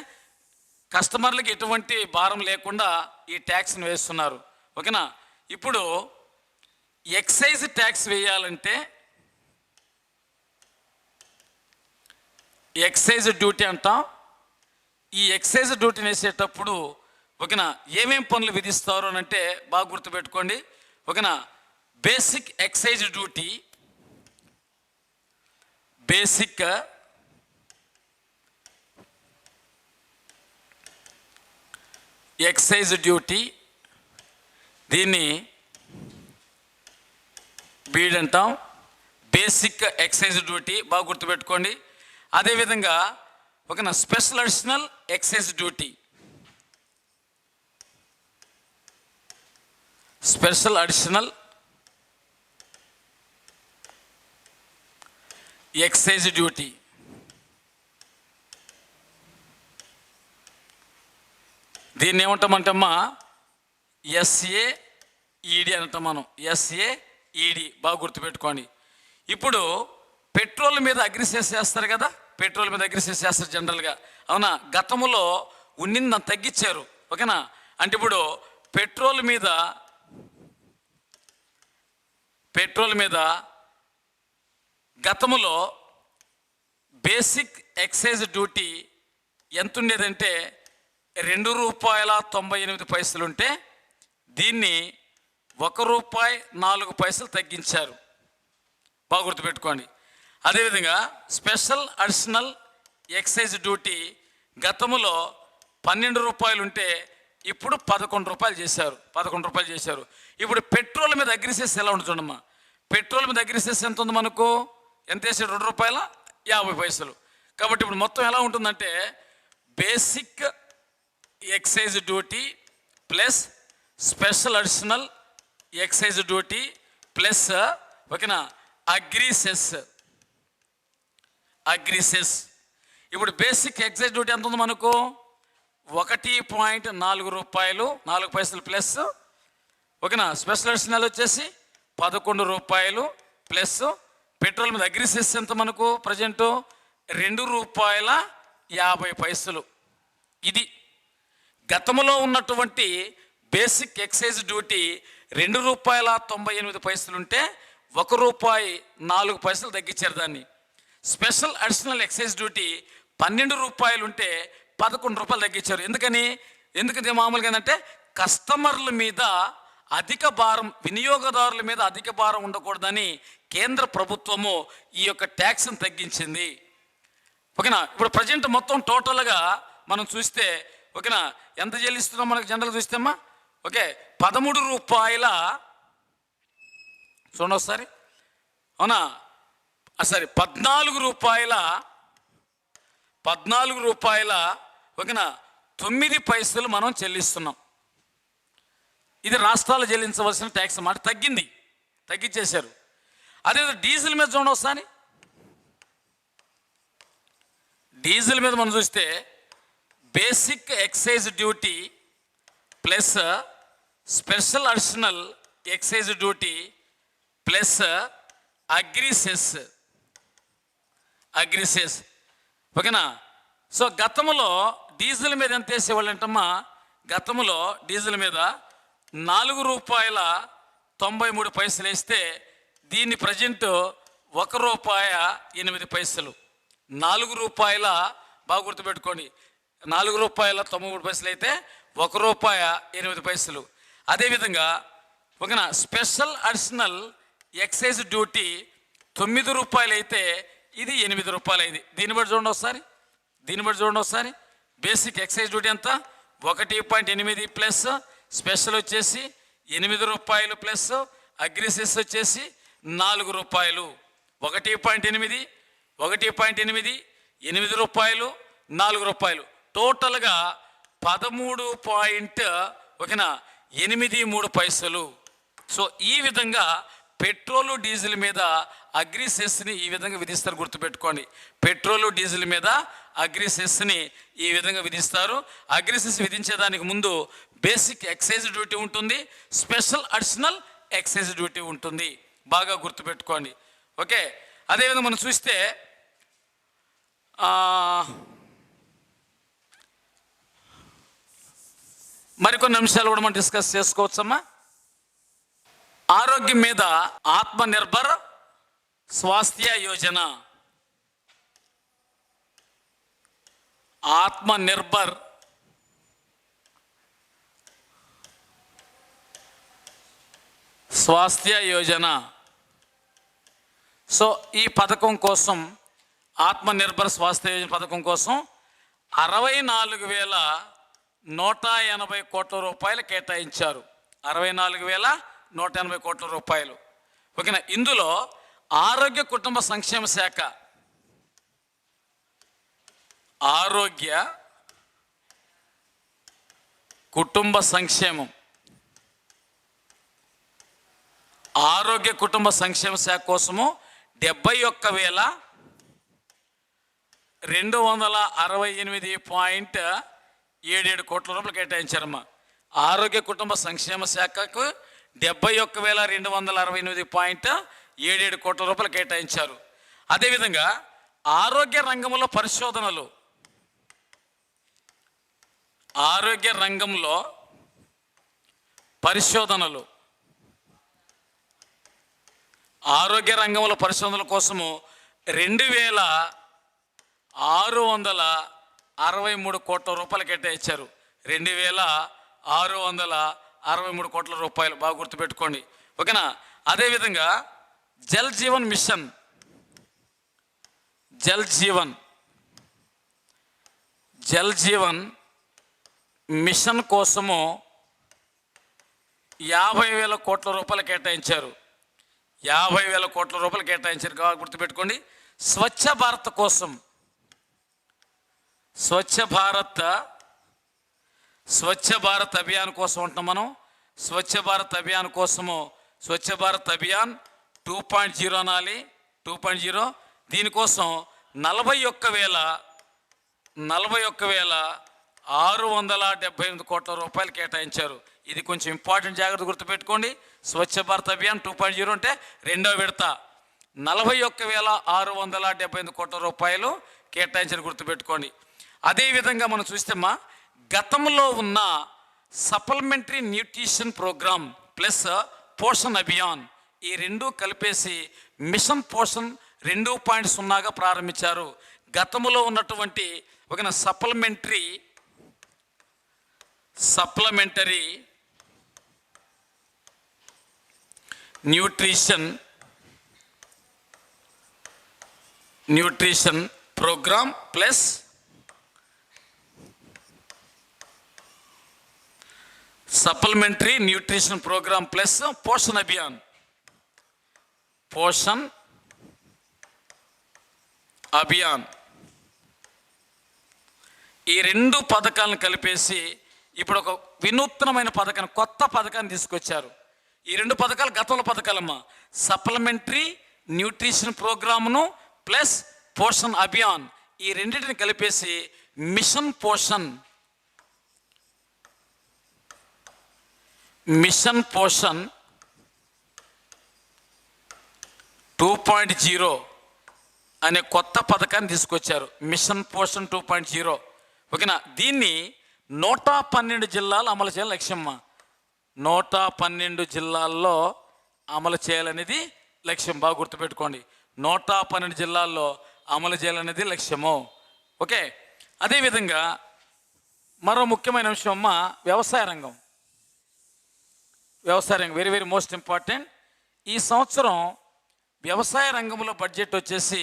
కస్టమర్లకు ఎటువంటి భారం లేకుండా ఈ ట్యాక్స్ని వేస్తున్నారు. ఇప్పుడు ఎక్సైజ్ ట్యాక్స్ వేయాలంటే ఎక్సైజ్ డ్యూటీ అంటాం. ఈ ఎక్సైజ్ డ్యూటీని వేసేటప్పుడు ఏమేం పనులు విధిస్తారు అని అంటే బాగా గుర్తుపెట్టుకోండి. బేసిక్ ఎక్సైజ్ డ్యూటీ, దీన్ని బీడ్ అంటాం. బేసిక్ ఎక్సైజ్ డ్యూటీ బాగా గుర్తుపెట్టుకోండి. అదేవిధంగా స్పెషల్ అడిషనల్ ఎక్సైజ్ డ్యూటీ, దీన్ని ఏమంటామంటమ్మా SAED అంటాం మనం. SAED బాగా గుర్తుపెట్టుకోండి. ఇప్పుడు పెట్రోల్ మీద అగ్రిసెస్ చేస్తారు కదా, పెట్రోల్ మీద అగ్రిసెస్ చేస్తారు జనరల్గా, అవునా? గతంలో ఉన్నింది తగ్గించారు, అంటే ఇప్పుడు పెట్రోల్ మీద గతంలో బేసిక్ ఎక్సైజ్ డ్యూటీ ఎంత ఉండేదంటే ₹2.98 ఉంటే దీన్ని ₹1.04 తగ్గించారు, బాగా గుర్తుపెట్టుకోండి. అదేవిధంగా స్పెషల్ అడిషనల్ ఎక్సైజ్ డ్యూటీ గతంలో ₹12 ఉంటే ఇప్పుడు ₹11 చేశారు. ఇప్పుడు పెట్రోల్ మీద అగ్రిసెస్ ఎలా ఉంటుంది చూడమ్మా. పెట్రోల్ మీద అగ్రిసెస్ ఎంత ఉంది మనకు? ఎంత వేసాడు? ₹2.50. కాబట్టి ఇప్పుడు మొత్తం ఎలా ఉంటుందంటే basic excise duty plus special additional excise duty plus ఓకేనా అగ్రిసెస్. ఇప్పుడు బేసిక్ ఎక్సైజ్ డ్యూటీ ఎంత ఉంది మనకు? ₹1.4 ప్లస్ ఓకేనా. స్పెషల్ అడిషనల్ వచ్చేసి ₹11 ప్లస్ పెట్రోల్ మీద అగ్రిసెస్ ఎంత మనకు ప్రజెంట్? ₹2.50. ఇది గతంలో ఉన్నటువంటి బేసిక్ ఎక్సైజ్ డ్యూటీ ₹2.98 ఉంటే ₹1.04 తగ్గించారు దాన్ని. స్పెషల్ అడిషనల్ ఎక్సైజ్ డ్యూటీ ₹12 ఉంటే ₹11 తగ్గించారు. ఎందుకని మామూలుగా ఏంటంటే కస్టమర్ల మీద అధిక భారం, వినియోగదారుల మీద అధిక భారం ఉండకూడదని కేంద్ర ప్రభుత్వము ఈ యొక్క ట్యాక్స్ని తగ్గించింది. ఓకేనా. ఇప్పుడు ప్రజెంట్ మొత్తం టోటల్గా మనం చూస్తే ఓకేనా ఎంత చెల్లిస్తున్నాం మనకు జనరల్ చూస్తేమ్మా? ఓకే ₹13 చూడండి ఒకసారి. అవునా సరే ₹14 ఓకేనా 9 మనం చెల్లిస్తున్నాం. ఇది రాష్ట్రాలు చెల్లించవలసిన ట్యాక్స్ మాట తగ్గించేశారు. అదే డీజిల్ మీద చూడండి ఒకసారి. డీజిల్ మీద మనం చూస్తే basic excise duty plus special additional excise duty plus agri cess ఓకేనా. సో గతంలో డీజిల్ మీద ఎంత వేసేవాళ్ళు అంటమ్మా? గతంలో డీజిల్ మీద ₹4.93 వేస్తే దీన్ని ప్రజెంట్ ₹1.08. ₹4 బాగా గుర్తుపెట్టుకోండి. ₹4.93 అయితే ₹1.08. అదేవిధంగా ఓకేనా స్పెషల్ అడిషనల్ ఎక్సైజ్ డ్యూటీ ₹9 అయితే ఇది ₹8 అయింది. దీన్ని బట్టి చూడండి ఒకసారి. బేసిక్ ఎక్సైజ్ డ్యూటీ ఎంత? 1.8 ప్లస్ స్పెషల్ వచ్చేసి ₹8 ప్లస్ అగ్రిసెస్ వచ్చేసి ₹4. 1.8 ₹8 ₹4 టోటల్గా 13.83. సో ఈ విధంగా పెట్రోలు డీజిల్ మీద అగ్రిసెస్ని ఈ విధంగా విధిస్తారు. గుర్తుపెట్టుకోండి, పెట్రోలు డీజిల్ మీద అగ్రిసెస్ని ఈ విధంగా విధిస్తారు. అగ్రిసెస్ విధించేదానికి ముందు బేసిక్ ఎక్సైజ్ డ్యూటీ ఉంటుంది, స్పెషల్ అడిషనల్ ఎక్సైజ్ డ్యూటీ ఉంటుంది. బాగా గుర్తుపెట్టుకోండి. ఓకే. అదేవిధంగా మనం చూస్తే మరికొన్ని అంశాలు కూడా మనం డిస్కస్ చేసుకోవచ్చమ్మా. ఆరోగ్యం మీద ఆత్మనిర్భర్ స్వాస్థ్య యోజన. ఆత్మనిర్భర్ స్వాస్థ్య యోజన. సో ఈ పథకం కోసం, ఆత్మనిర్భర్ స్వాస్థ్య యోజన పథకం కోసం 64,180 కోట్ల రూపాయలు కేటాయించారు. 64,180 కోట్ల రూపాయలు. ఓకేనా. ఇందులో ఆరోగ్య కుటుంబ సంక్షేమ శాఖ, ఆరోగ్య కుటుంబ సంక్షేమం, ఆరోగ్య కుటుంబ సంక్షేమ శాఖ కోసము 71,268.77 కోట్ల రూపాయలు కేటాయించారమ్మా. ఆరోగ్య కుటుంబ సంక్షేమ శాఖకు 71,268.77 కోట్ల రూపాయలు కేటాయించారు. అదేవిధంగా ఆరోగ్య రంగంలో పరిశోధనలు, ఆరోగ్య రంగంలో పరిశోధనలు, ఆరోగ్య రంగంలో పరిశోధనల కోసము 2,663 కోట్ల రూపాయలు కేటాయించారు. 2,663 కోట్ల రూపాయలు. బాగా గుర్తుపెట్టుకోండి. ఓకేనా. అదేవిధంగా జల్ జీవన్ మిషన్, జల్ జీవన్ మిషన్ కోసము 50,000 కోట్ల రూపాయలు కేటాయించారు. 50,000 కోట్ల రూపాయలు కేటాయించారు. కావాలి గుర్తుపెట్టుకోండి. స్వచ్ఛ భారత్ కోసం, స్వచ్ఛ భారత్ అభియాన్ కోసం ఉంటున్నాం మనం. స్వచ్ఛ భారత్ అభియాన్ కోసము స్వచ్ఛ భారత్ అభియాన్ 2.0 అనాలి. 2.0 దీనికోసం 41,678 కోట్ల రూపాయలు కేటాయించారు. ఇది కొంచెం ఇంపార్టెంట్, జాగ్రత్త గుర్తుపెట్టుకోండి. స్వచ్ఛ భారత్ అభియాన్ 2.0 అంటే రెండో విడత 41,678 కోట్ల రూపాయలు కేటాయించారు, గుర్తుపెట్టుకోండి. అదేవిధంగా మనం చూస్తేమ్మా, గతంలో ఉన్న supplementary nutrition program plus Poshan Abhiyan ఈ రెండు కలిపేసి మిషన్ పోషణ్ 2.0గా ప్రారంభించారు. గతంలో ఉన్నటువంటి ఒక supplementary nutrition program plus supplementary nutrition program plus Poshan Abhiyan ఈ రెండు పథకాలను కలిపేసి ఇప్పుడు ఒక వినూత్నమైన పథకాన్ని, కొత్త పథకాన్ని తీసుకొచ్చారు. ఈ రెండు పథకాలు గతంలో పథకాలమ్మా. సప్లిమెంటరీ న్యూట్రిషన్ ప్రోగ్రామ్ను ప్లస్ పోషణ్ అభియాన్ ఈ రెండింటిని కలిపేసి మిషన్ పోషణ్ 2.0 అనే కొత్త పథకాన్ని తీసుకొచ్చారు. మిషన్ పోషణ్ 2.0. ఓకేనా. దీన్ని 112 జిల్లాలు అమలు చేయాలని లక్ష్యమ్మా. 112 జిల్లాల్లో అమలు చేయాలనేది లక్ష్యం. బాగా గుర్తుపెట్టుకోండి. 112 జిల్లాల్లో అమలు చేయాలనేది లక్ష్యము. ఓకే. అదేవిధంగా మరో ముఖ్యమైన అంశం అమ్మా, వ్యవసాయ రంగం. Very very most important. ఈ సంవత్సరం వ్యవసాయ రంగంలో బడ్జెట్ వచ్చేసి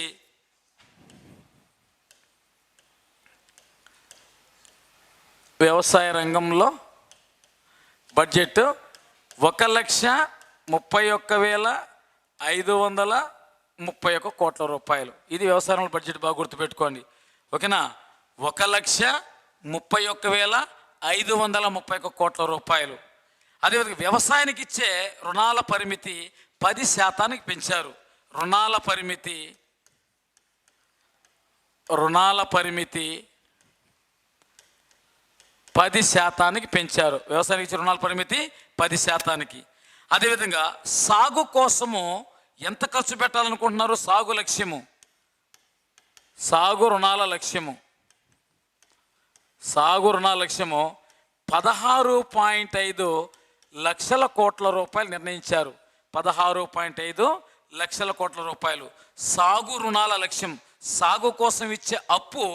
వ్యవసాయ రంగంలో బడ్జెట్ 1,31,531 కోట్ల రూపాయలు. ఇది వ్యవసాయ రంగంలో బడ్జెట్. బాగా గుర్తుపెట్టుకోండి. ఓకేనా. 1,31,531 కోట్ల రూపాయలు. అదేవిధంగా వ్యవసాయానికి ఇచ్చే రుణాల పరిమితి 10% పెంచారు. రుణాల పరిమితి 10% పెంచారు. వ్యవసాయానికి ఇచ్చే రుణాల పరిమితి 10%. అదేవిధంగా సాగు కోసము ఎంత ఖర్చు పెట్టాలనుకుంటున్నారు? సాగు రుణాల లక్ష్యము 16.5 లక్షల కోట్ల రూపాయలు నిర్ణయించారు. 16.5 లక్షల కోట్ల రూపాయలు సాగు రుణాల లక్ష్యం. సాగు కోసం ఇచ్చే అప్పు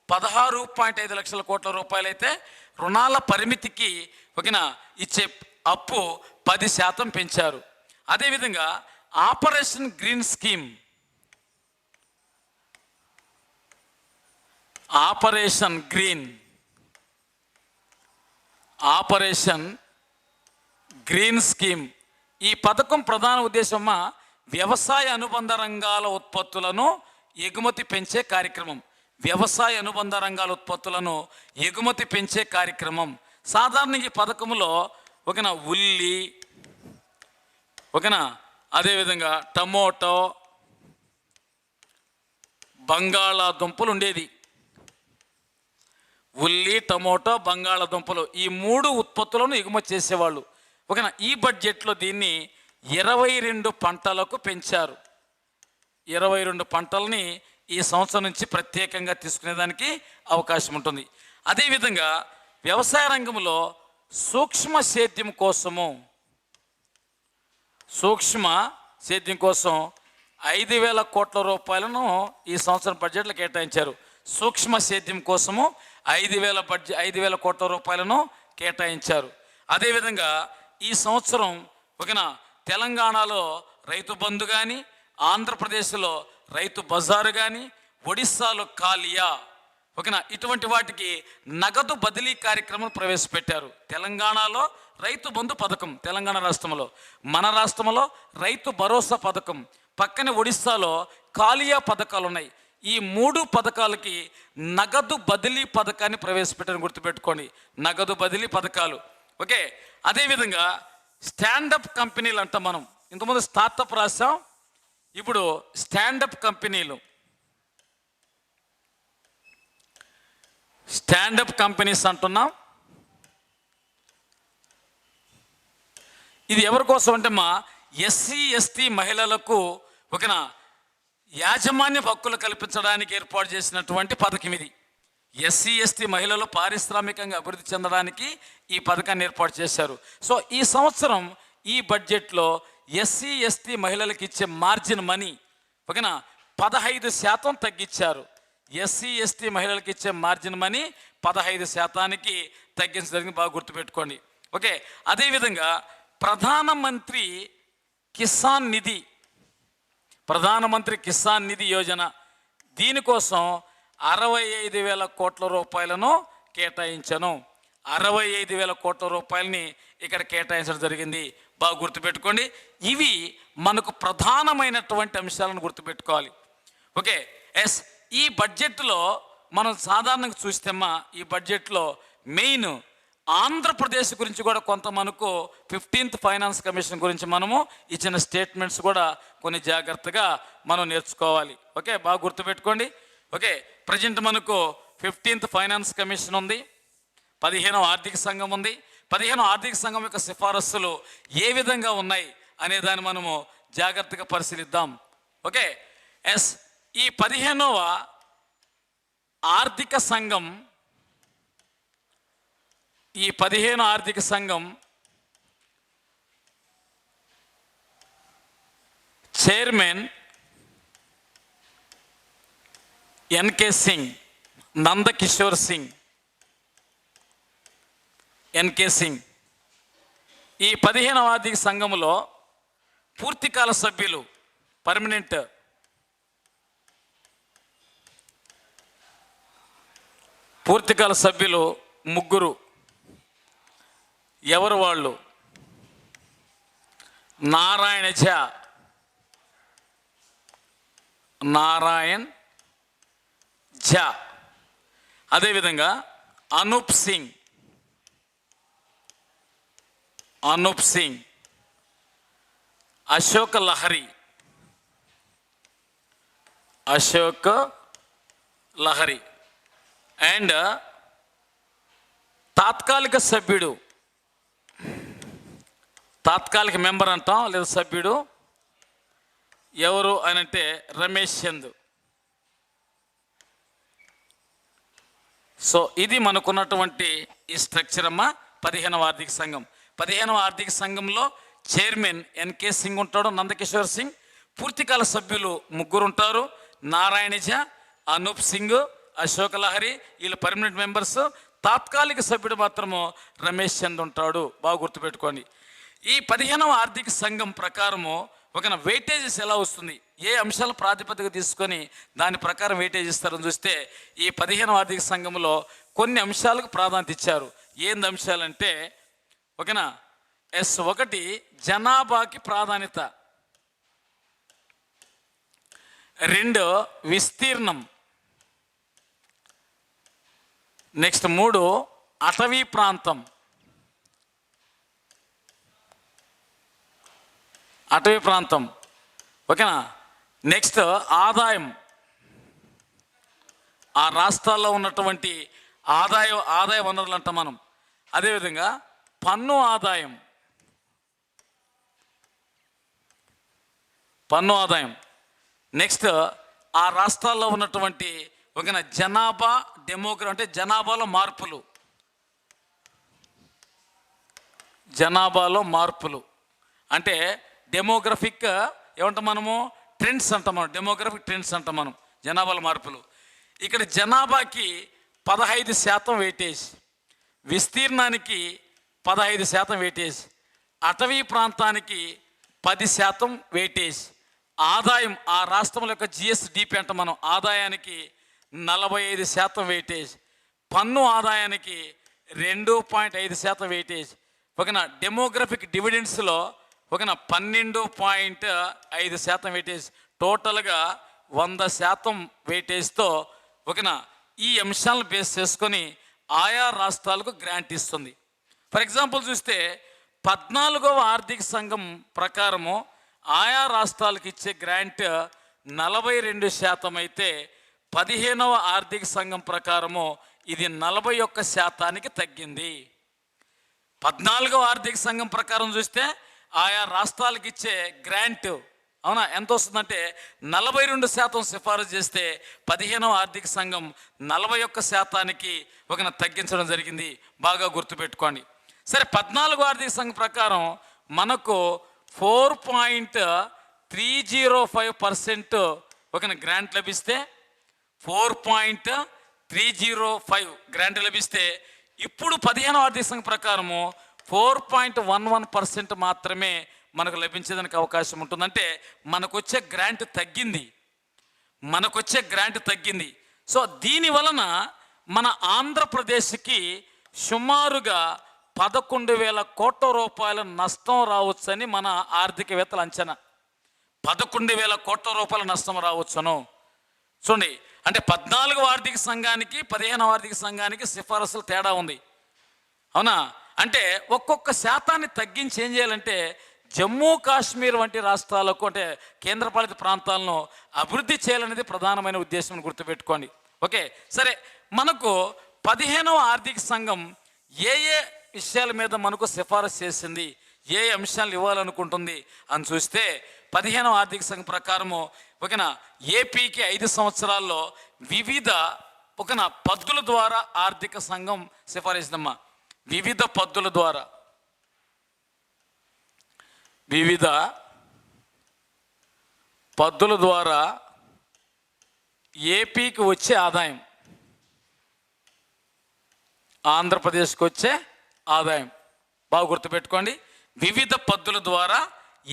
16.5 లక్షల కోట్ల రూపాయలు అయితే రుణాల పరిమితికి ఓకేనా ఇచ్చే అప్పు 10% పెంచారు. అదేవిధంగా operation green scheme, operation green scheme ఈ పథకం ప్రధాన ఉద్దేశమా వ్యవసాయ అనుబంధ రంగాల ఉత్పత్తులను ఎగుమతి పెంచే కార్యక్రమం. వ్యవసాయ అనుబంధ రంగాల ఉత్పత్తులను ఎగుమతి పెంచే కార్యక్రమం. సాధారణంగా ఈ పథకంలో ఒకనా ఉల్లి, ఒకనా అదేవిధంగా టమోటో, బంగాళాదుంపలు ఉండేది. ఉల్లి, టమోటో, బంగాళాదుంపలు ఈ 3 ఉత్పత్తులను ఎగుమతి చేసేవాళ్ళు. ఓకేనా. ఈ బడ్జెట్లో దీన్ని 22 పంటలకు పెంచారు. 22 పంటల్ని ఈ సంవత్సరం నుంచి ప్రత్యేకంగా తీసుకునేదానికి అవకాశం ఉంటుంది. అదేవిధంగా వ్యవసాయ రంగంలో సూక్ష్మ సేద్యం కోసం 5,000 కోట్ల రూపాయలను ఈ సంవత్సరం బడ్జెట్లో కేటాయించారు. సూక్ష్మ సేద్యం కోసము 5,000 కోట్ల రూపాయలను కేటాయించారు. అదేవిధంగా ఈ సంవత్సరం ఓకేనా తెలంగాణలో రైతు బంధు కానీ, ఆంధ్రప్రదేశ్లో రైతు బజారు కానీ, ఒడిస్సాలో కాలియా ఓకేనా ఇటువంటి వాటికి నగదు బదిలీ కార్యక్రమం ప్రవేశపెట్టారు. తెలంగాణలో రైతు బంధు పథకం తెలంగాణ రాష్ట్రంలో, మన రాష్ట్రంలో రైతు భరోసా పథకం, పక్కనే ఒడిస్సాలో కాలియా పథకాలు ఉన్నాయి. ఈ 3 పథకాలకి నగదు బదిలీ పథకాన్ని ప్రవేశపెట్టని గుర్తుపెట్టుకోండి. నగదు బదిలీ పథకాలు. ఓకే, అదేవిధంగా స్టాండప్ కంపెనీలు అంటాం మనం. ఇంతకుముందు స్టార్టప్ రాసాం, ఇప్పుడు స్టాండప్ కంపెనీలు. స్టాండప్ కంపెనీస్ అంటున్నాం. ఇది ఎవరి కోసం అంటే మా ఎస్సీ ఎస్టీ మహిళలకు ఒక యాజమాన్య హక్కులు కల్పించడానికి ఏర్పాటు చేసినటువంటి పథకం ఇది. ఎస్సీ ఎస్టీ మహిళలు పారిశ్రామికంగా అభివృద్ధి చెందడానికి ఈ పథకాన్ని ఏర్పాటు చేశారు. సో ఈ సంవత్సరం ఈ బడ్జెట్లో ఎస్సీ ఎస్టీ మహిళలకు ఇచ్చే మార్జిన్ మనీ ఓకేనా 15% తగ్గించారు. ఎస్సీ ఎస్టీ మహిళలకు ఇచ్చే మార్జిన్ మనీ 15%కి తగ్గించడం జరిగింది. బాగా గుర్తుపెట్టుకోండి. ఓకే, అదేవిధంగా ప్రధానమంత్రి కిసాన్ నిధి, ప్రధానమంత్రి కిసాన్ నిధి యోజన, దీనికోసం 65,000 కోట్ల రూపాయలను కేటాయించను. 65,000 కోట్ల రూపాయలని ఇక్కడ కేటాయించడం జరిగింది. బాగా గుర్తుపెట్టుకోండి. ఇవి మనకు ప్రధానమైనటువంటి అంశాలను గుర్తుపెట్టుకోవాలి. ఓకే, ఎస్, ఈ బడ్జెట్లో మనం సాధారణంగా చూస్తేమ్మా ఈ బడ్జెట్లో మెయిన్ ఆంధ్రప్రదేశ్ గురించి కూడా కొంత మనకు 15th ఫైనాన్స్ కమిషన్ గురించి మనము ఇచ్చిన స్టేట్మెంట్స్ కూడా కొన్ని జాగ్రత్తగా మనం నేర్చుకోవాలి. ఓకే, బాగా గుర్తుపెట్టుకోండి. ఓకే, ప్రజెంట్ మనకు 15th ఫైనాన్స్ కమిషన్ ఉంది, 15వ ఆర్థిక సంఘం ఉంది. 15వ ఆర్థిక సంఘం యొక్క సిఫారసులు ఏ విధంగా ఉన్నాయి అనే దాన్ని మనము జాగ్రత్తగా పరిశీలిద్దాం. ఓకే, ఎస్, ఈ 15వ ఆర్థిక సంఘం, ఈ 15వ ఆర్థిక సంఘం chairman NK Singh, Nandakishore Singh, NK Singh. ఈ 15వ ఆర్థిక సంఘంలో పూర్తికాల సభ్యులు పర్మనెంట్ పూర్తికాల సభ్యులు 3. ఎవరు వాళ్ళు? నారాయణ ఝా, నారాయణ్ ఝా, అదేవిధంగా అనూప్ సింగ్, అనూప్ సింగ్, అశోక్ లహరి, అశోక్ లహరి అండ్ తాత్కాలిక సభ్యుడు, తాత్కాలిక మెంబర్ అంటాం లేదా సభ్యుడు ఎవరు అని అంటే రమేష్ చంద్. సో ఇది మనకున్నటువంటి ఈ స్ట్రక్చర్ అమ్మ 15వ ఆర్థిక సంఘం. 15వ ఆర్థిక సంఘంలో చైర్మన్ ఎన్కే సింగ్ ఉంటాడు, నందకిషోర్ సింగ్. పూర్తికాల సభ్యులు 3 ఉంటారు, నారాయణ ఝా, అనూప్ సింగ్, అశోక్ లహరి, వీళ్ళు పర్మనెంట్ మెంబర్స్. తాత్కాలిక సభ్యుడు మాత్రము రమేష్ చంద్ ఉంటాడు. బాగా గుర్తుపెట్టుకోండి. ఈ 15వ ఆర్థిక సంఘం ప్రకారము ఒక వెయిటేజెస్ ఎలా వస్తుంది, ఏ అంశాల ప్రాతిపదిక తీసుకొని దాని ప్రకారం వెయిటేజ్ ఇస్తారని చూస్తే ఈ 15వ ఆర్థిక సంఘంలో కొన్ని అంశాలకు ప్రాధాన్యత ఇచ్చారు. ఏంది అంశాలంటే ఓకేనా, S1 జనాభాకి ప్రాధాన్యత, 2 విస్తీర్ణం, నెక్స్ట్ 3 అటవీ ప్రాంతం, అటవీ ప్రాంతం ఓకేనా. నెక్స్ట్ ఆదాయం, ఆ రాష్ట్రాల్లో ఉన్నటువంటి ఆదాయ వనరులు అంటాం మనం. అదేవిధంగా పన్ను ఆదాయం, పన్ను ఆదాయం. నెక్స్ట్ ఆ రాష్ట్రాల్లో ఉన్నటువంటి ఒక జనాభా డెమోగ్రఫీ అంటే జనాభాలో మార్పులు, జనాభాలో మార్పులు అంటే డెమోగ్రఫిక్ ఏమంటాం మనము, ట్రెండ్స్ అంటాం మనం, డెమోగ్రఫిక్ ట్రెండ్స్ అంటాం మనం, జనాభాల మార్పులు. ఇక్కడ జనాభాకి 15% వెయిటేజ్, విస్తీర్ణానికి 15% వెయిటేజ్, అటవీ ప్రాంతానికి 10% వెయిటేజ్, ఆదాయం ఆ రాష్ట్రంలో యొక్క GSDP అంటాం మనం, ఆదాయానికి 45% వెయిటేజ్, పన్ను ఆదాయానికి 2.5% వెయిటేజ్, ఒకన డెమోగ్రఫిక్ డివిడెండ్స్లో ఒకన 12.5% వెయిటేజ్, టోటల్గా 100% వెయిటేజ్తో ఒకన ఈ అంశాలను బేస్ చేసుకొని ఆయా రాష్ట్రాలకు గ్రాంట్ ఇస్తుంది. ఫర్ ఎగ్జాంపుల్ చూస్తే 14వ ఆర్థిక సంఘం ప్రకారము ఆయా రాష్ట్రాలకు ఇచ్చే గ్రాంట్ 42% అయితే 15వ ఆర్థిక సంఘం ప్రకారము ఇది 41%కి తగ్గింది. 14వ ఆర్థిక సంఘం ప్రకారం చూస్తే ఆయా రాష్ట్రాలకు ఇచ్చే గ్రాంట్ అవునా ఎంత వస్తుందంటే 42% సిఫారసు చేస్తే 15వ ఆర్థిక సంఘం 41%కి ఒక తగ్గించడం జరిగింది. బాగా గుర్తుపెట్టుకోండి. సరే, 14వ ఆర్థిక సంఘం ప్రకారం మనకు 4.305% ఒక గ్రాంట్ లభిస్తే 4.305 గ్రాంట్ లభిస్తే ఇప్పుడు 15వ ఆర్థిక సంఘం ప్రకారము 4.11% మాత్రమే మనకు లభించేదానికి అవకాశం ఉంటుందంటే మనకు వచ్చే గ్రాంట్ తగ్గింది. సో దీని వలన మన ఆంధ్రప్రదేశ్కి సుమారుగా 11,000 కోట్ల రూపాయల నష్టం రావచ్చని మన ఆర్థికవేత్తల అంచనా. 11,000 కోట్ల రూపాయల నష్టం రావచ్చును. చూడండి, అంటే 14వ ఆర్థిక సంఘానికి 15వ ఆర్థిక సంఘానికి సిఫారసులు తేడా ఉంది. అవునా? అంటే ఒక్కొక్క శాతాన్ని తగ్గించి ఏం చేయాలంటే జమ్మూ కాశ్మీర్ వంటి రాష్ట్రాలకు, అంటే కేంద్రపాలిత ప్రాంతాలను అభివృద్ధి చేయాలనేది ప్రధానమైన ఉద్దేశం, గుర్తుపెట్టుకోండి. ఓకే, సరే, మనకు 15వ ఆర్థిక సంఘం ఏ విషయాల మీద మనకు సిఫారసు చేసింది, ఏ అంశాలు ఇవ్వాలనుకుంటుంది అని చూస్తే 15వ ఆర్థిక సంఘం ప్రకారము ఒకనా ఏపీకి 5 సంవత్సరాల్లో వివిధ పద్ధతుల ద్వారా ఆర్థిక సంఘం సిఫారసుదమ్మా. వివిధ పద్ధతుల ద్వారా ఏపీకి వచ్చే ఆదాయం, ఆంధ్రప్రదేశ్కి వచ్చే ఆదాయం బాగా గుర్తుపెట్టుకోండి. వివిధ పద్ధతుల ద్వారా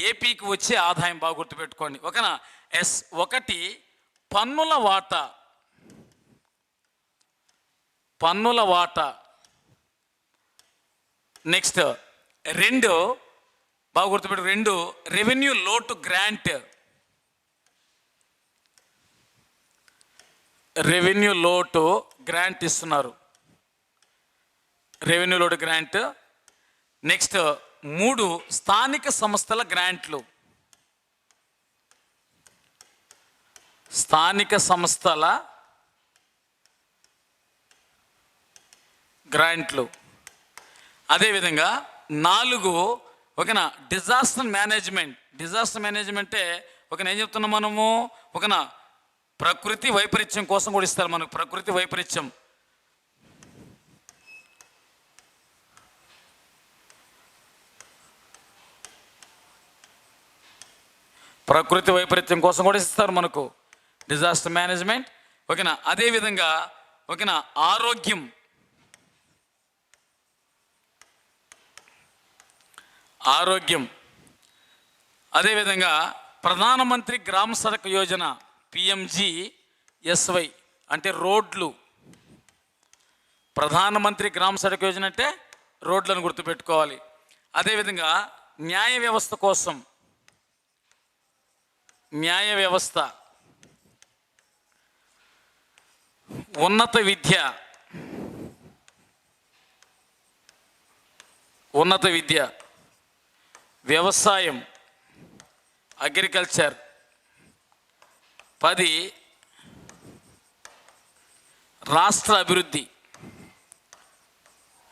ఏపీకి వచ్చే ఆదాయం బాగా గుర్తుపెట్టుకోండి. ఓకేనా? ఒకటి పన్నుల వాటా. నెక్స్ట్ 2 బాగా గుర్తుపెట్టు, 2 రెవెన్యూ లోటు గ్రాంట్. రెవెన్యూ లోటు గ్రాంట్ ఇస్తున్నారు, రెవెన్యూ లోటు గ్రాంట్. నెక్స్ట్ 3 స్థానిక సంస్థల గ్రాంట్లు. స్థానిక సంస్థల గ్రాంట్లు. అదేవిధంగా 4 ఒకనా డిజాస్టర్ మేనేజ్మెంటే ఏం చెప్తున్నాం మనము, ప్రకృతి వైపరీత్యం కోసం కూడా ఇస్తారు మనకు. ప్రకృతి వైపరీత్యం కోసం కూడా ఇస్తారు మనకు డిజాస్టర్ మేనేజ్మెంట్. ఓకేనా? అదేవిధంగా ఆరోగ్యం. అదేవిధంగా ప్రధానమంత్రి గ్రామ సడక్ యోజన PMGSY అంటే రోడ్లు. ప్రధానమంత్రి గ్రామ సడక్ యోజన అంటే రోడ్లను గుర్తుపెట్టుకోవాలి. అదేవిధంగా న్యాయ వ్యవస్థ కోసం, ఉన్నత విద్య, వ్యవసాయం, అగ్రికల్చర్. 10 రాష్ట్ర అభివృద్ధి,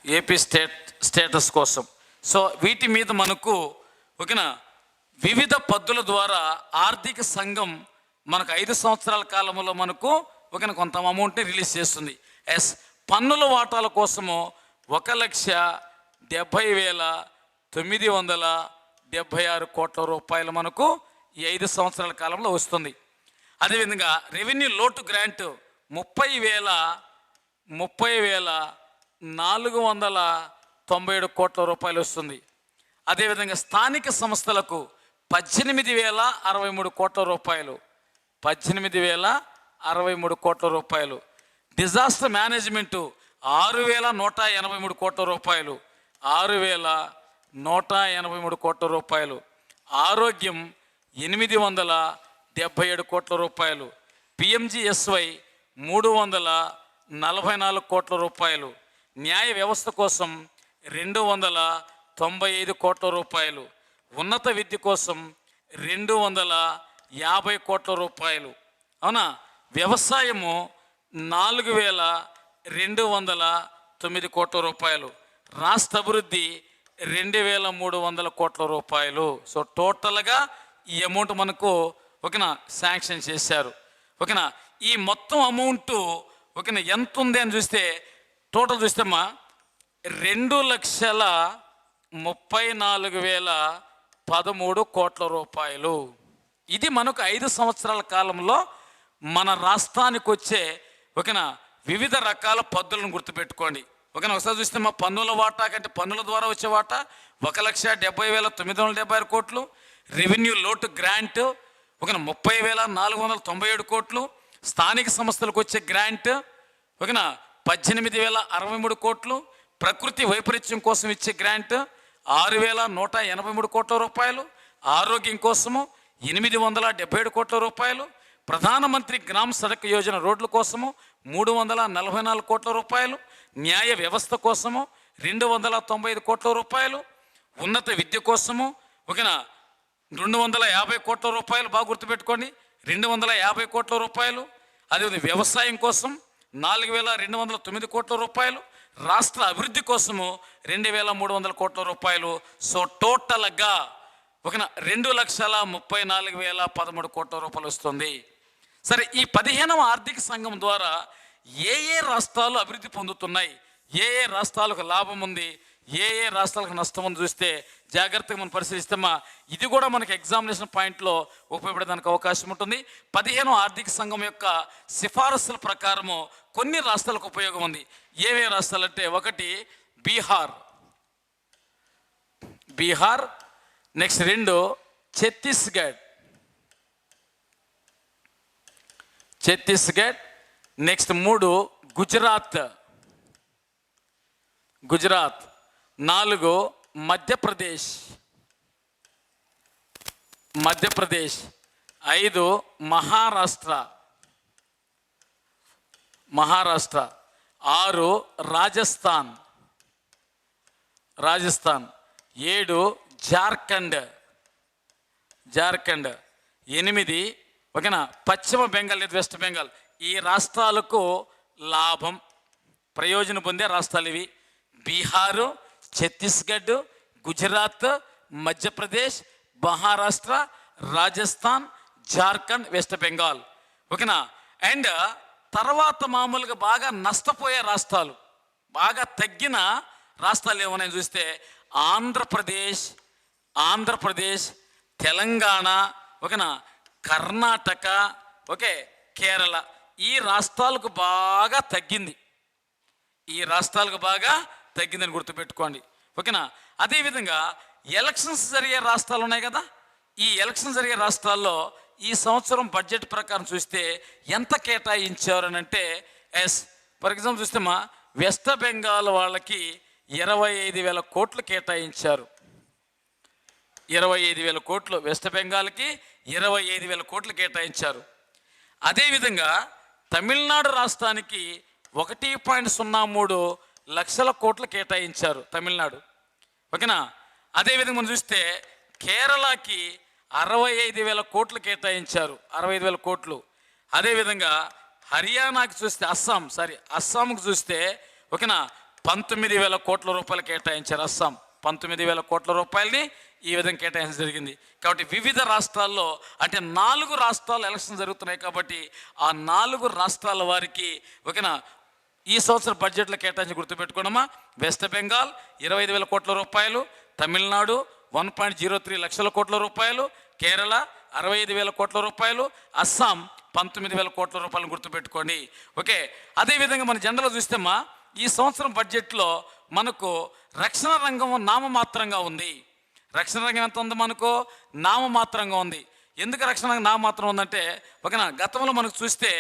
ఏపీ స్టేటస్ కోసం. సో వీటి మీద మనకు వివిధ పద్ధతుల ద్వారా ఆర్థిక సంఘం మనకు 5 సంవత్సరాల కాలంలో మనకు కొంత అమౌంట్ని రిలీజ్ చేస్తుంది. పన్నుల వాటాల కోసము 1,70,976 కోట్ల రూపాయలు మనకు ఈ 5 సంవత్సరాల కాలంలో వస్తుంది. అదేవిధంగా రెవెన్యూ లోటు గ్రాంట్ 30,497 కోట్ల రూపాయలు వస్తుంది. అదేవిధంగా స్థానిక సంస్థలకు 18,063 కోట్ల రూపాయలు. 18,063 కోట్ల రూపాయలు. డిజాస్టర్ మేనేజ్మెంటు 6,183 కోట్ల రూపాయలు. 6,183 183 కోట్ల రూపాయలు, ఆరోగ్యం 877 కోట్ల రూపాయలు, పిఎంజిఎస్వై 344 కోట్ల రూపాయలు, న్యాయ వ్యవస్థ కోసం 295 కోట్ల రూపాయలు, ఉన్నత విద్య కోసం 250 కోట్ల రూపాయలు. అవునా? వ్యవసాయము 4209 కోట్ల రూపాయలు, రాష్ట్ర అభివృద్ధి 2300 కోట్ల రూపాయలు. సో టోటల్గా ఈ అమౌంట్ మనకు ఓకేనా శాంక్షన్ చేశారు. ఓకేనా? ఈ మొత్తం అమౌంట్ ఓకేనా ఎంత ఉంది అని చూస్తే టోటల్ చూస్తేమ్మా 2,34,013 కోట్ల రూపాయలు. ఇది మనకు 5 సంవత్సరాల కాలంలో మన రాష్ట్రానికి వచ్చే ఓకేనా వివిధ రకాల పద్ధతులను గుర్తుపెట్టుకోండి. ఓకేనా? ఒకసారి చూస్తే మా పన్నుల వాటా కంటే పన్నుల ద్వారా వచ్చే వాటా 1,70,976 కోట్లు, రెవెన్యూ లోటు గ్రాంట్ ఓకేనా 30,497 కోట్లు, స్థానిక సంస్థలకు వచ్చే గ్రాంట్ ఓకేనా 18,063 కోట్లు, ప్రకృతి వైపరీత్యం కోసం ఇచ్చే గ్రాంట్ 6,183 కోట్ల రూపాయలు, ఆరోగ్యం కోసము 877 కోట్ల రూపాయలు, ప్రధానమంత్రి గ్రామ సడక్ యోజన రోడ్ల కోసము 344 కోట్ల రూపాయలు, న్యాయ వ్యవస్థ కోసము 295 కోట్ల రూపాయలు, ఉన్నత విద్య కోసము ఓకేనా 250 కోట్ల రూపాయలు. బాగా గుర్తుపెట్టుకోండి, 250 కోట్ల రూపాయలు. అదేవిధంగా వ్యవసాయం కోసం 4,209 కోట్ల రూపాయలు, రాష్ట్ర అభివృద్ధి కోసము 2,300 కోట్ల రూపాయలు. సో టోటల్గా ఓకేనా 2,34,013 కోట్ల రూపాయలు వస్తుంది. సరే, ఈ 15వ ఆర్థిక సంఘం ద్వారా ఏ రాష్ట్రాలు అభివృద్ధి పొందుతున్నాయి, ఏ రాష్ట్రాలకు లాభం ఉంది, ఏ రాష్ట్రాలకు నష్టం ఉంది చూస్తే జాగ్రత్తగా మనం పరిశీలిస్తామా ఇది కూడా మనకి ఎగ్జామినేషన్ పాయింట్లో ఉపయోగపడడానికి అవకాశం ఉంటుంది. 15వ ఆర్థిక సంఘం యొక్క సిఫారసుల ప్రకారము కొన్ని రాష్ట్రాలకు ఉపయోగం ఉంది. ఏవే రాష్ట్రాలు అంటే, ఒకటి బీహార్, నెక్స్ట్ 2 ఛత్తీస్గఢ్, నెక్స్ట్ 3 గుజరాత్, 4 మధ్యప్రదేశ్, 5 మహారాష్ట్ర, 6 రాజస్థాన్, 7 జార్ఖండ్, 8 ఓకేనా పశ్చిమ బెంగాల్ లేదా వెస్ట్ బెంగాల్. ఈ రాష్ట్రాలకు లాభం ప్రయోజనం పొందే రాష్ట్రాలు ఇవి: బీహారు, ఛత్తీస్గఢ్, గుజరాత్, మధ్యప్రదేశ్, మహారాష్ట్ర, రాజస్థాన్, జార్ఖండ్, వెస్ట్ బెంగాల్. ఓకేనా? అండ్ తర్వాత మామూలుగా బాగా నష్టపోయే రాష్ట్రాలు, బాగా తగ్గిన రాష్ట్రాలు ఏమన్నాయని చూస్తే ఆంధ్రప్రదేశ్, తెలంగాణ, ఓకేనా, కర్ణాటక, ఓకే, కేరళ. ఈ రాష్ట్రాలకు బాగా తగ్గింది, తగ్గిందని గుర్తుపెట్టుకోండి. ఓకేనా? అదేవిధంగా ఎలక్షన్స్ జరిగే రాష్ట్రాలు ఉన్నాయి కదా, ఈ ఎలక్షన్ జరిగే రాష్ట్రాల్లో ఈ సంవత్సరం బడ్జెట్ ప్రకారం చూస్తే ఎంత కేటాయించారు అని అంటే, ఫర్ ఎగ్జాంపుల్ చూస్తే మా వెస్ట్ బెంగాల్ వాళ్ళకి 25,000 కోట్లు కేటాయించారు. 25,000 కోట్లు వెస్ట్ బెంగాల్కి 25,000 కోట్లు కేటాయించారు. అదేవిధంగా తమిళనాడు రాష్ట్రానికి 1.03 లక్షల కోట్లు కేటాయించారు తమిళనాడు. ఓకేనా? అదేవిధంగా మనం చూస్తే కేరళకి 65,000 కోట్లు కేటాయించారు, 65,000 కోట్లు. అదేవిధంగా హర్యానాకి చూస్తే అస్సాంకి చూస్తే ఓకేనా 19,000 కోట్ల రూపాయలు కేటాయించారు. అస్సాం 19,000 కోట్ల రూపాయలని ఈ విధంగా కేటాయించడం జరిగింది. కాబట్టి వివిధ రాష్ట్రాల్లో అంటే 4 రాష్ట్రాలు ఎలక్షన్ జరుగుతున్నాయి కాబట్టి ఆ 4 రాష్ట్రాల వారికి ఓకేనా ఈ సంవత్సరం బడ్జెట్లో కేటాయించి గుర్తుపెట్టుకోవడమా. వెస్ట్ బెంగాల్ 25,000 కోట్ల రూపాయలు, తమిళనాడు 1.03 లక్షల కోట్ల రూపాయలు, కేరళ 65,000 కోట్ల రూపాయలు, అస్సాం 19,000 కోట్ల రూపాయలు గుర్తుపెట్టుకోండి. ఓకే. అదేవిధంగా మన జనరల్ చూస్తేమా ఈ సంవత్సరం బడ్జెట్లో మనకు రక్షణ రంగం నామమాత్రంగా ఉంది. రక్షణ రంగం ఎంత ఉంది మనకు? నామమాత్రంగా ఉంది. ఎందుకు రక్షణ రంగం నామమాత్రం ఉందంటే ఓకేనా గతంలో మనకు చూస్తే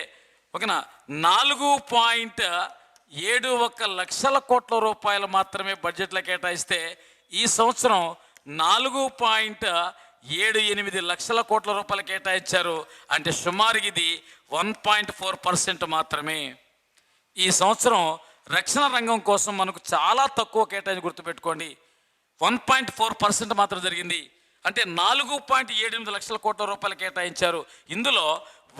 ఓకేనా 4.71 లక్షల కోట్ల రూపాయలు మాత్రమే బడ్జెట్లో కేటాయిస్తే ఈ సంవత్సరం 4.78 లక్షల కోట్ల రూపాయలు కేటాయించారు. అంటే సుమారుగా ఇది 1.4% మాత్రమే. ఈ సంవత్సరం రక్షణ రంగం కోసం మనకు చాలా తక్కువ కేటాయించి, గుర్తుపెట్టుకోండి. 1.4% మాత్రం జరిగింది. అంటే 4.78 లక్షల కోట్ల రూపాయలు కేటాయించారు. ఇందులో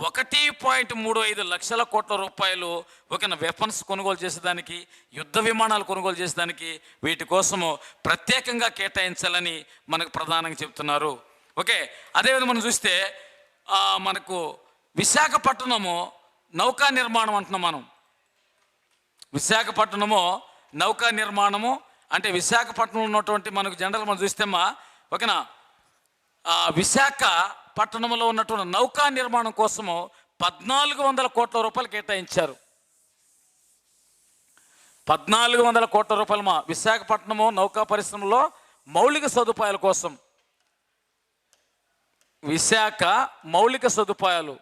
1.35 లక్షల కోట్ల రూపాయలు ఒక వెపన్స్ కొనుగోలు చేసేదానికి, యుద్ధ విమానాలు కొనుగోలు చేసేదానికి, వీటి కోసము ప్రత్యేకంగా కేటాయించాలని మనకు ప్రధానంగా చెప్తున్నారు. ఓకే, అదేవిధంగా మనం చూస్తే మనకు విశాఖపట్నము నౌకా నిర్మాణం అంటున్నాం మనం. విశాఖపట్నము నౌకా నిర్మాణము అంటే విశాఖపట్నంలో ఉన్నటువంటి మనకు జనరల్ మనం చూస్తేమా ఓకేనా, విశాఖపట్నంలో ఉన్నటువంటి నౌకా నిర్మాణం కోసము 1400 కోట్ల రూపాయలు కేటాయించారు. 1400 కోట్ల రూపాయలు మా విశాఖపట్నము నౌకా పరిశ్రమలో మౌలిక సదుపాయాల కోసం. విశాఖ మౌలిక సదుపాయాలు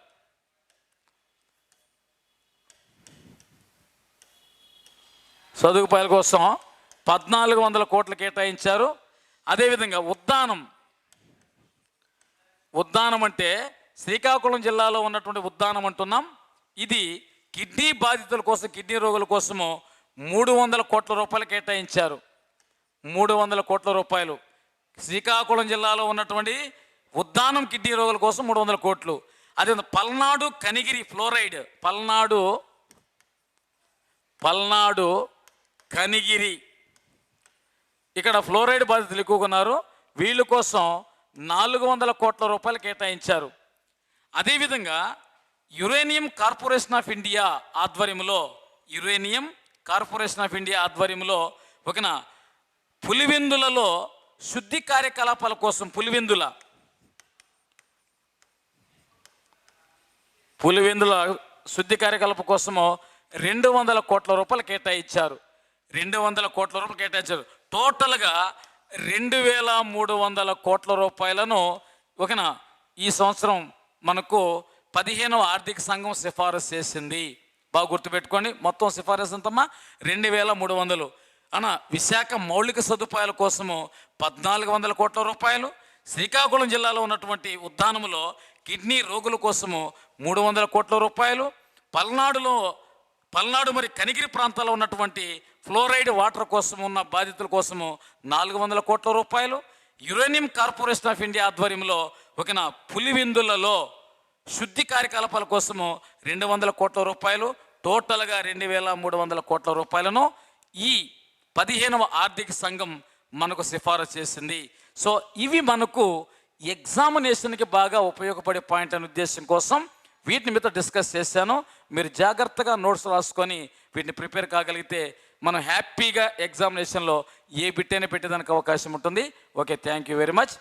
కోసం 1400 కోట్లు కేటాయించారు. అదేవిధంగా ఉద్దానం అంటే శ్రీకాకుళం జిల్లాలో ఉన్నటువంటి ఉద్దానం అంటున్నాం. ఇది కిడ్నీ బాధితుల కోసం, కిడ్నీ రోగుల కోసము 300 కోట్ల రూపాయలు కేటాయించారు. 300 కోట్ల రూపాయలు శ్రీకాకుళం జిల్లాలో ఉన్నటువంటి ఉద్దానం కిడ్నీ రోగుల కోసం 300 కోట్లు. అదే పల్నాడు కనిగిరి ఫ్లోరైడ్, పల్నాడు కనిగిరి ఇక్కడ ఫ్లోరైడ్ బాధితులు ఎక్కువగా ఉన్నారు. వీళ్ళ కోసం 400 కోట్ల రూపాయలు కేటాయించారు. అదేవిధంగా యురేనియం కార్పొరేషన్ ఆఫ్ ఇండియా ఆధ్వర్యంలో ఒకన పులివెందులలో శుద్ధి కార్యకలాపాల కోసం పులివెందుల శుద్ధి కార్యకలాపం కోసము 200 కోట్ల రూపాయలు కేటాయించారు. 200 కోట్ల రూపాయలు కేటాయించారు. టోటల్గా 2300 కోట్ల రూపాయలను ఒకనా ఈ సంవత్సరం మనకు 15వ ఆర్థిక సంఘం సిఫారసు చేసింది. బాగా గుర్తుపెట్టుకోండి, మొత్తం సిఫారసు ఎంతమ్మా 2300. విశాఖ మౌలిక సదుపాయాల కోసము 1400 కోట్ల రూపాయలు, శ్రీకాకుళం జిల్లాలో ఉన్నటువంటి ఉద్దానములో కిడ్నీ రోగుల కోసము 300 కోట్ల రూపాయలు, పల్నాడు మరి కనిగిరి ప్రాంతాల్లో ఉన్నటువంటి ఫ్లోరైడ్ వాటర్ కోసం ఉన్న బాధితుల కోసము 400 కోట్ల రూపాయలు, యురేనియం కార్పొరేషన్ ఆఫ్ ఇండియా ఆధ్వర్యంలో ఒకన పులివెందులలో శుద్ధి కార్యకలాపాల కోసము 200 కోట్ల రూపాయలు, టోటల్గా 2300 కోట్ల రూపాయలను ఈ 15వ ఆర్థిక సంఘం మనకు సిఫారసు చేసింది. సో ఇవి మనకు ఎగ్జామినేషన్కి బాగా ఉపయోగపడే పాయింట్ అనే ఉద్దేశం కోసం వీటిని మీతో డిస్కస్ చేశాను. మీరు జాగ్రత్తగా నోట్స్ రాసుకొని వీటిని ప్రిపేర్ కాగలిగితే మనం హ్యాపీగా ఎగ్జామినేషన్లో ఏ బిట్ అయినా పెట్టేదానికి అవకాశం ఉంటుంది. Okay, thank you very much.